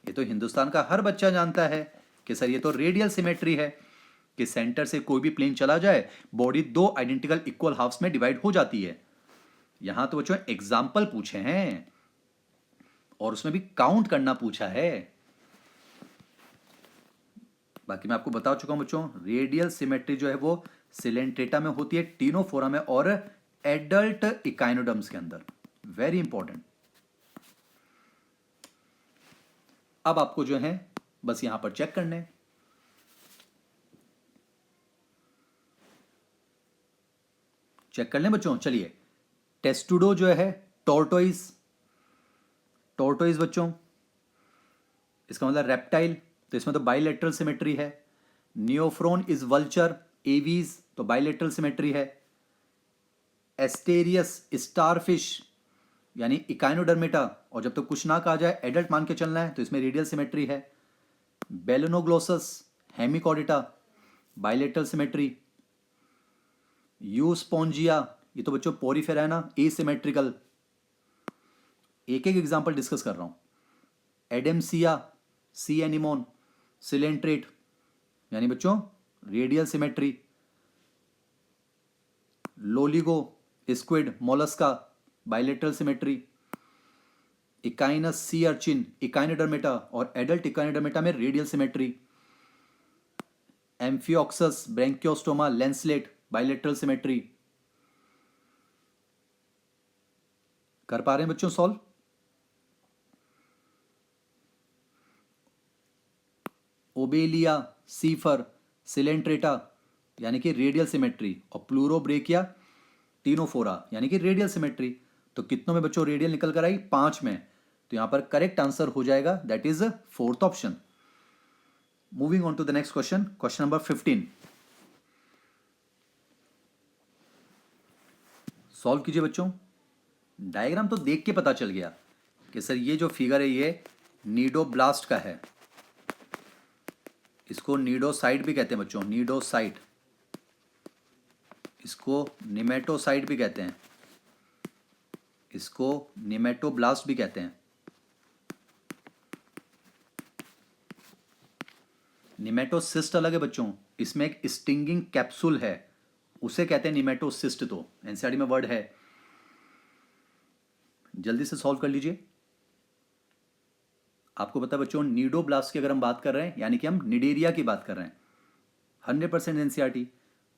ये तो हिंदुस्तान का हर बच्चा जानता है कि सर ये तो रेडियल सिमेट्री है। कि सेंटर से कोई भी प्लेन चला जाए, बॉडी दो आइडेंटिकल इक्वल हाफ्स में डिवाइड हो जाती है। यहां तो बच्चों एग्जाम्पल पूछे हैं और उसमें भी काउंट करना पूछा है। बाकी मैं आपको बता चुका हूं बच्चों, रेडियल सिमेट्री जो है वो सिलेंट्रेटा में होती है, टीनोफोरा में और एडल्ट इकाइनोडर्म्स के अंदर। Very important. अब आपको जो है बस यहां पर चेक करने, चेक कर लें बच्चों। चलिए, टेस्टुडो जो है टॉर्टोइज, टॉर्टोइज बच्चों इसका मतलब रेप्टाइल, तो इसमें तो बाइलेटरल सिमेट्री है। नियोफ्रोन इज वल्चर, एवीज तो बाइलेटरल सिमेट्री है। एस्टेरियस स्टारफिश यानी इकाइनोडर्मेटा, और जब तक तो कुछ ना कहा जाए एडल्ट मान के चलना है, तो इसमें रेडियल सिमेट्री है। Balanoglossus हेमिकॉर्डिटा bilateral symmetry. यूस्पोंजिया ये तो बच्चों पोरीफेरा है ना, एसिमेट्रिकल। एक एक एग्जांपल डिस्कस कर रहा हूं। एडेमसिया सी एनिमोन सिलेंट्रेट यानी बच्चों radial symmetry. Loligo squid mollusca bilateral symmetry. Echinus sea urchin echinodermata और एडल्ट इकाइनोडर्मेटा में radial symmetry. Amphioxus branchiostoma lancelet bilateral symmetry. कर पा रहे हैं बच्चों सॉल्व? ओबेलिया सीफर सिलेंट्रेटा यानी कि रेडियल सिमेट्री, और प्लूरोब्रेकिया टीनोफोरा यानी कि रेडियल सिमेट्री। तो कितनों में बच्चों रेडियल निकल कर आई? 5 में। तो यहां पर करेक्ट आंसर हो जाएगा that is fourth option. Moving on to the next question, question number 15 solve कीजिए बच्चों। डायग्राम तो देख के पता चल गया कि सर ये जो फिगर है ये नीडोब्लास्ट का है। इसको नीडोसाइट भी कहते हैं बच्चों, नीडोसाइट। इसको निमेटोसाइट भी कहते हैं, इसको निमेटोब्लास्ट भी कहते हैं। निमेटोसिस्ट अलग है बच्चों, इसमें एक स्टिंगिंग कैप्सूल है, उसे कहते हैं निमेटोसिस्ट। तो एनसीईआरटी में वर्ड है। जल्दी से सॉल्व कर लीजिए। आपको पता है बच्चों, नीडोब्लास्ट की अगर हम बात कर रहे हैं यानी कि हम निडेरिया की बात कर रहे हैं, 100% एनसीईआरटी।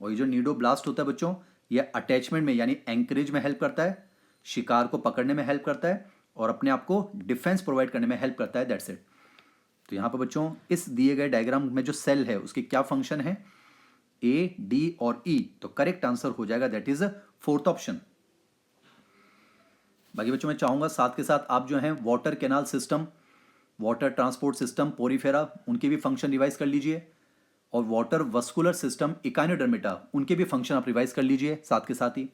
और ये जो नीडोब्लास्ट होता है बच्चों, ये अटैचमेंट में यानी एंकरेज में हेल्प करता है, शिकार को पकड़ने में हेल्प करता है, और अपने आप को डिफेंस प्रोवाइड करने में हेल्प करता है। That's it. तो यहाँ पर बच्चों इस दिए गए डायग्राम में जो सेल है उसकी क्या फंक्शन है? ए, डी और ई। तो करेक्ट आंसर हो जाएगा दैट इज फोर्थ ऑप्शन। बाकी बच्चों मैं चाहूंगा साथ के साथ आप जो हैं water canal system, water transport system Porifera, उनके भी फंक्शन रिवाइज कर लीजिए, और वाटर वस्कुलर सिस्टम इकाइनोडर्मेटा, उनके भी फंक्शन आप रिवाइज कर लीजिए साथ के साथ ही।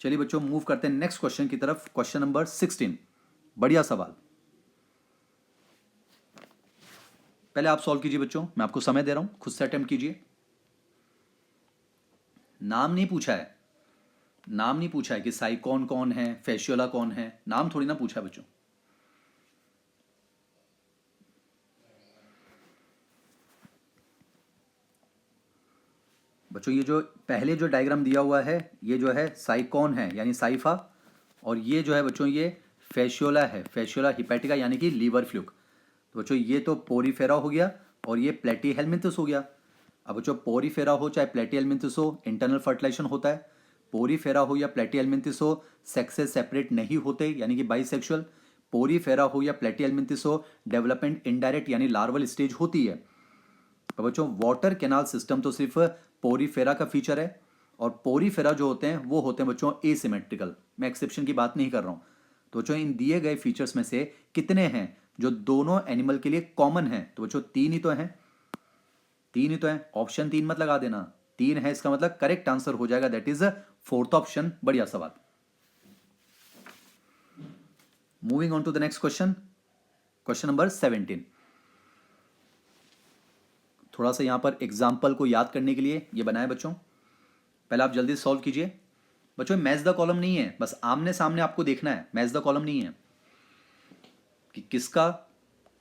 चलिए बच्चों मूव करते हैं नेक्स्ट क्वेश्चन की तरफ, क्वेश्चन नंबर 16। बढ़िया सवाल, पहले आप सॉल्व कीजिए बच्चों, मैं आपको समय दे रहा हूं, खुद से अटेम्प्ट कीजिए। नाम नहीं पूछा है, नाम नहीं पूछा है कि साइकॉन कौन है, फेशियोला कौन है, नाम थोड़ी ना पूछा है बच्चों। बच्चों ये जो पहले जो डायग्राम दिया हुआ है ये जो है साइकॉन है यानी साइफा, और ये जो है बच्चों ये फेशियोला है, फेशियोला हिपैटिका यानी कि लीवर फ्लूक। तो बच्चों ये तो पोरीफेरा हो गया और ये प्लेटीहेलमिन्थस हो गया। अब बच्चों पोरीफेरा हो चाहे प्लेटीहेलमिन्थस हो, इंटरनल फर्टिलाइजेशन होता है। पोरीफेरा हो या प्लेटीहेलमिन्थस हो, सेक्सेस सेपरेट नहीं होते यानी कि बाइसेक्सुअल। पोरीफेरा हो या प्लेटीहेलमिन्थस हो, डेवलपमेंट इनडायरेक्ट यानी लार्वल स्टेज होती है। तो बच्चों वाटर कैनाल सिस्टम तो सिर्फ पोरीफेरा का फीचर है, और पोरीफेरा जो होते हैं वो होते हैं बच्चों एसिमेट्रिकल। मैं एक्सेप्शन की बात नहीं कर रहा हूं। तो बच्चों इन दिए गए फीचर्स में से कितने हैं जो दोनों एनिमल के लिए कॉमन है? तो बच्चों 3 ही तो हैं, 3 ही तो हैं। ऑप्शन 3 मत लगा देना, 3 है इसका मतलब करेक्ट आंसर हो जाएगा दैट इज फोर्थ ऑप्शन। बढ़िया सवाल। Moving on to the next question, question number 17। थोड़ा सा यहां पर एग्जाम्पल को याद करने के लिए ये बनाए बच्चों, पहले आप जल्दी सॉल्व कीजिए। बच्चों मैच द कॉलम नहीं है, बस आमने सामने आपको देखना है, मैच द कॉलम नहीं है कि किसका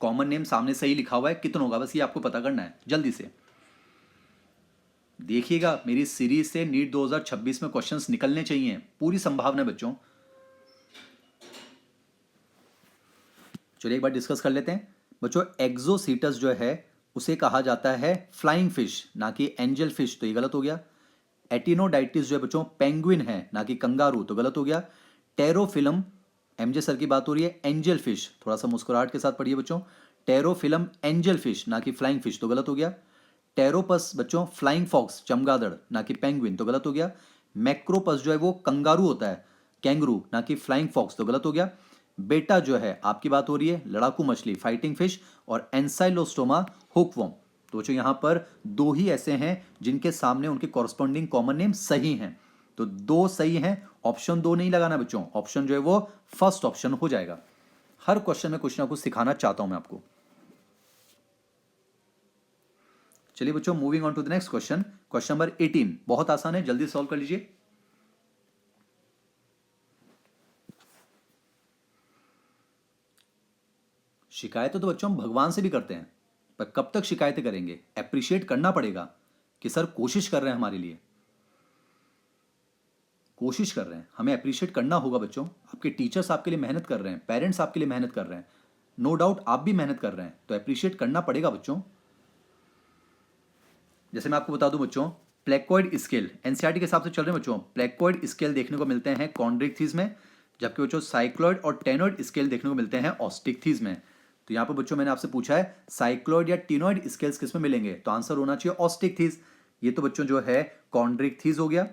कॉमन नेम सामने सही लिखा हुआ है, कितना होगा, बस ये आपको पता करना है जल्दी से। देखिएगा, मेरी सीरीज से नीट 2026 में क्वेश्चंस निकलने चाहिए, पूरी संभावना है बच्चों। चलिए एक बार डिस्कस कर लेते हैं बच्चों। एक्सोसीटस जो है उसे कहा जाता है फ्लाइंग फिश, ना कि एंजल फिश, तो ये गलत हो गया। एटिनोडाइटिस जो है बच्चों पेंगुइन है, ना कि कंगारू, तो गलत हो गया। टेरोफिलम, एमजे सर की बात हो रही है, एंजल फिश, थोड़ा सा मुस्कुराहट के साथ पढ़िए बच्चों। टेरोफिलम एंजल फिश, ना कि फ्लाइंग फिश, तो गलत हो गया। टेरोपस बच्चों फ्लाइंग फॉक्स, चमगादड़, ना कि पेंगुइन, तो गलत हो गया। मैक्रोपस जो है वो कंगारू होता है, कैंगरू, ना कि फ्लाइंग फॉक्स, तो गलत हो गया। बेटा जो है आपकी बात हो रही है लड़ाकू मछली, फाइटिंग फिश, और एंसाइलोस्टोमा हुकवॉर्म। तो बच्चों यहां पर दो ही ऐसे हैं जिनके सामने उनके कॉरस्पॉन्डिंग कॉमन नेम सही हैं, तो दो सही हैं। ऑप्शन दो नहीं लगाना बच्चों, ऑप्शन जो है वो फर्स्ट ऑप्शन हो जाएगा। हर क्वेश्चन में कुछ ना कुछ सिखाना चाहता हूं मैं आपको। चलिए बच्चों, moving on to the next question, question number 18। बहुत आसान है, जल्दी सॉल्व कर लीजिए। शिकायतें तो बच्चों हम भगवान से भी करते हैं, पर कब तक शिकायतें करेंगे? अप्रिशिएट करना पड़ेगा कि सर कोशिश कर रहे हैं हमारे लिए, कोशिश कर रहे हैं, हमें अप्रिशिएट करना होगा बच्चों। आपके टीचर्स आपके लिए मेहनत कर रहे हैं, पेरेंट्स आपके लिए मेहनत कर रहे हैं, नो डाउट आप भी मेहनत कर रहे हैं, तो अप्रिशिएट करना पड़ेगा बच्चों। जैसे मैं आपको बता दूं बच्चों, प्लेकोइड स्केल एनसीईआरटी के हिसाब से चल रहे हैं बच्चों। प्लेकोइड स्केल देखने को मिलते हैं कॉन्ड्रिक्थिस में, जबकि बच्चों साइक्लॉइड और टेनोइड स्केल देखने को मिलते हैं ऑस्टिकथिस में। तो यहाँ पर बच्चों मैंने आपसे पूछा है साइक्लॉइड या टीनोइड स्केल्स किस में मिलेंगे, तो आंसर होना चाहिए ऑस्टिकथिस। ये तो बच्चों जो है कॉन्ड्रिक्थिस हो गया,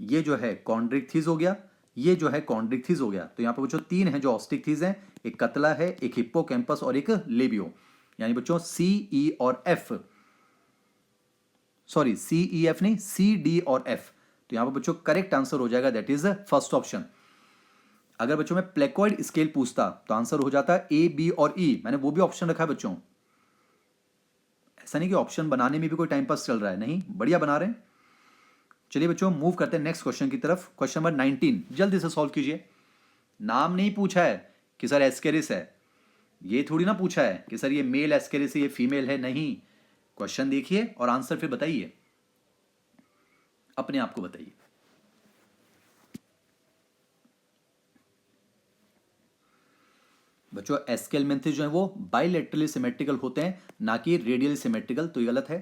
ये जो है कॉन्ड्रिक्थिस हो गया, ये जो है कॉन्ड्रिक्थिस हो गया। तो यहाँ पर बच्चों तीन है जो ऑस्टिकथिस हैं, एक कतला है, एक हिप्पोकैम्पस और एक लेबियो, यानी बच्चों सी, ई और F, sorry C E F नहीं, सी डी और एफ। तो यहां पर बच्चों करेक्ट आंसर हो जाएगा, दैट इज फर्स्ट ऑप्शन। अगर बच्चों मैं प्लेकॉइड स्केल पूछता तो आंसर हो जाता ए, बी और ई, मैंने वो भी ऑप्शन रखा है बच्चों। ऐसा नहीं कि ऑप्शन बनाने में भी कोई टाइम पास चल रहा है, नहीं, बढ़िया बना रहे हैं। चलिए बच्चों मूव करते हैं नेक्स्ट क्वेश्चन की तरफ, क्वेश्चन नंबर 19, जल्दी से सॉल्व कीजिए। नाम नहीं पूछा है कि सर एस्केरिस है, ये थोड़ी ना पूछा है कि सर ये मेल एस्केरिस है, ये फीमेल है, नहीं। क्वेश्चन देखिए और आंसर फिर बताइए, अपने आप को बताइए। बच्चों एस्केलमेंथिस जो है वो बाइलेटरली सिमेट्रिकल होते हैं, ना कि रेडियली सिमेट्रिकल, तो ये गलत है।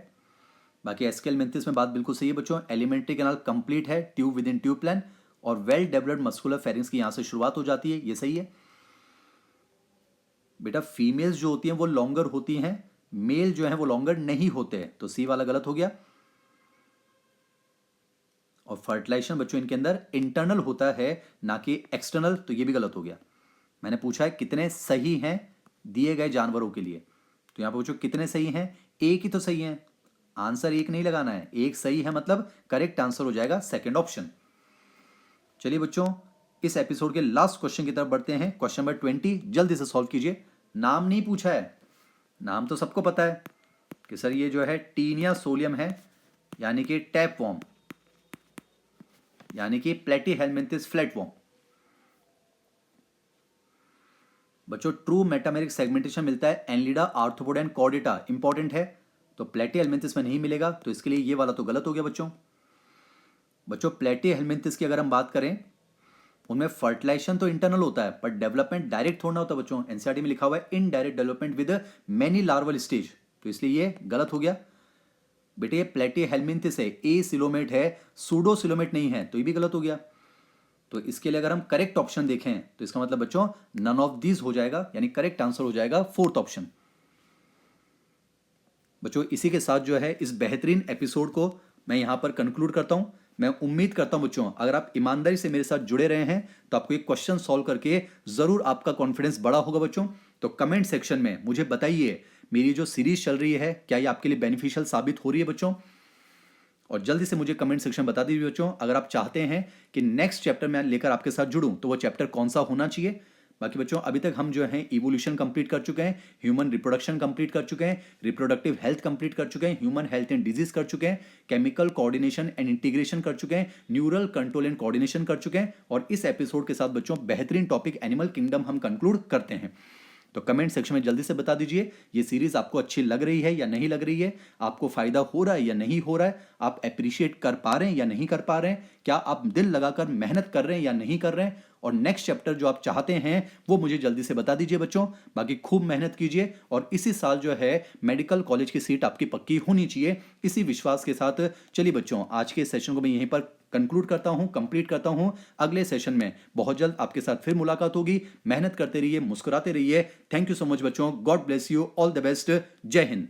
बाकी एस्केलमेंथिस में बात बिल्कुल सही है बच्चों। एलिमेंट्री कैनाल कंप्लीट है, tube with in tube plan, और वेल डेवलप्ड मस्कुलर फेरिंग्स की यहां से शुरुआत हो जाती है, ये सही है। बेटा फीमेल्स जो होती हैं वो लॉन्गर होती हैं, मेल जो है वो लॉन्गर नहीं होते हैं, तो सी वाला गलत हो गया। और फर्टिलाइजेशन बच्चों इनके अंदर इंटरनल होता है, ना कि एक्सटर्नल, तो ये भी गलत हो गया। मैंने पूछा है कितने सही हैं दिए गए जानवरों के लिए, तो यहां पर पूछो कितने सही हैं, एक ही तो सही है, आंसर एक नहीं लगाना है, एक सही है मतलब करेक्ट आंसर हो जाएगा सेकंड ऑप्शन। चलिए बच्चों इस एपिसोड के लास्ट क्वेश्चन की तरफ बढ़ते हैं, क्वेश्चन नंबर 20, जल्दी से सॉल्व कीजिए। नाम नहीं पूछा है, नाम तो सबको पता है कि सर ये जो है टीनिया सोलियम है, यानी कि टैप वॉर्म, यानी कि प्लेटीहेलमिंथिस फ्लैटवॉर्म। बच्चों ट्रू मेटामेरिक सेगमेंटेशन मिलता है Annelida, arthropoda and Chordata, important है, तो प्लेटीहेलमिंथिस में नहीं मिलेगा, तो इसके लिए ये वाला तो गलत हो गया बच्चों। बच्चों प्लेटीहेलमिंथिस की अगर हम बात करें, उनमें फर्टिलाइजेशन तो इंटरनल होता है, पर डेवलपमेंट डायरेक्ट थोड़ा होता है बच्चों। एनसीईआरटी में लिखा हुआ है indirect development with many larval stage, तो इसलिए ये गलत हो गया। बेटे ये प्लेटीहेलमिंथिस है, ए सिलोमेट है, सूडो सिलोमेट नहीं है, तो ये भी गलत हो गया। तो इसके लिए अगर हम करेक्ट ऑप्शन देखें तो इसका मतलब बच्चों नन ऑफ दीज हो जाएगा, यानी करेक्ट आंसर हो जाएगा फोर्थ ऑप्शन। बच्चों इसी के साथ जो है इस बेहतरीन एपिसोड को मैं यहां पर कंक्लूड करता हूं। मैं उम्मीद करता हूं बच्चों अगर आप ईमानदारी से मेरे साथ जुड़े रहे हैं तो आपको एक क्वेश्चन सॉल्व करके जरूर आपका कॉन्फिडेंस बढ़ा होगा बच्चों। तो कमेंट सेक्शन में मुझे बताइए मेरी जो सीरीज चल रही है क्या ये आपके लिए बेनिफिशियल साबित हो रही है बच्चों, और जल्दी से मुझे कमेंट सेक्शन बता दीजिए बच्चों अगर आप चाहते हैं कि नेक्स्ट चैप्टर मैं लेकर आपके साथ जुड़ूं तो वो चैप्टर कौन सा होना चाहिए। बाकी बच्चों अभी तक हम जो है इवोल्यूशन कंप्लीट कर चुके हैं, ह्यूमन रिप्रोडक्शन कंप्लीट कर चुके हैं, रिप्रोडक्टिव हेल्थ कंप्लीट कर चुके हैं, ह्यूमन हेल्थ एंड डिजीज कर चुके हैं, केमिकल कोऑर्डिनेशन एंड इंटीग्रेशन कर चुके हैं, न्यूरल कंट्रोल एंड कोऑर्डिनेशन कर चुके हैं, और इस एपिसोड के साथ बच्चों बेहतरीन टॉपिक एनिमल किंगडम हम कंक्लूड करते हैं। तो कमेंट सेक्शन में जल्दी से बता दीजिए ये सीरीज आपको अच्छी लग रही है या नहीं लग रही है, आपको फायदा हो रहा है या नहीं हो रहा है, आप अप्रिशिएट कर पा रहे हैं या नहीं कर पा रहे हैं, क्या आप दिल लगाकर मेहनत कर रहे हैं या नहीं कर रहे हैं, और नेक्स्ट चैप्टर जो आप चाहते हैं वो मुझे जल्दी से बता दीजिए बच्चों। बाकी खूब मेहनत कीजिए और इसी साल जो है मेडिकल कॉलेज की सीट आपकी पक्की होनी चाहिए, इसी विश्वास के साथ चलिए बच्चों आज के सेशन को मैं यहीं पर कंक्लूड करता हूं, कंप्लीट करता हूं। अगले सेशन में बहुत जल्द आपके साथ फिर मुलाकात होगी। मेहनत करते रहिए, मुस्कुराते रहिए। थैंक यू सो मच बच्चों, God bless you, all the best, जय हिंद।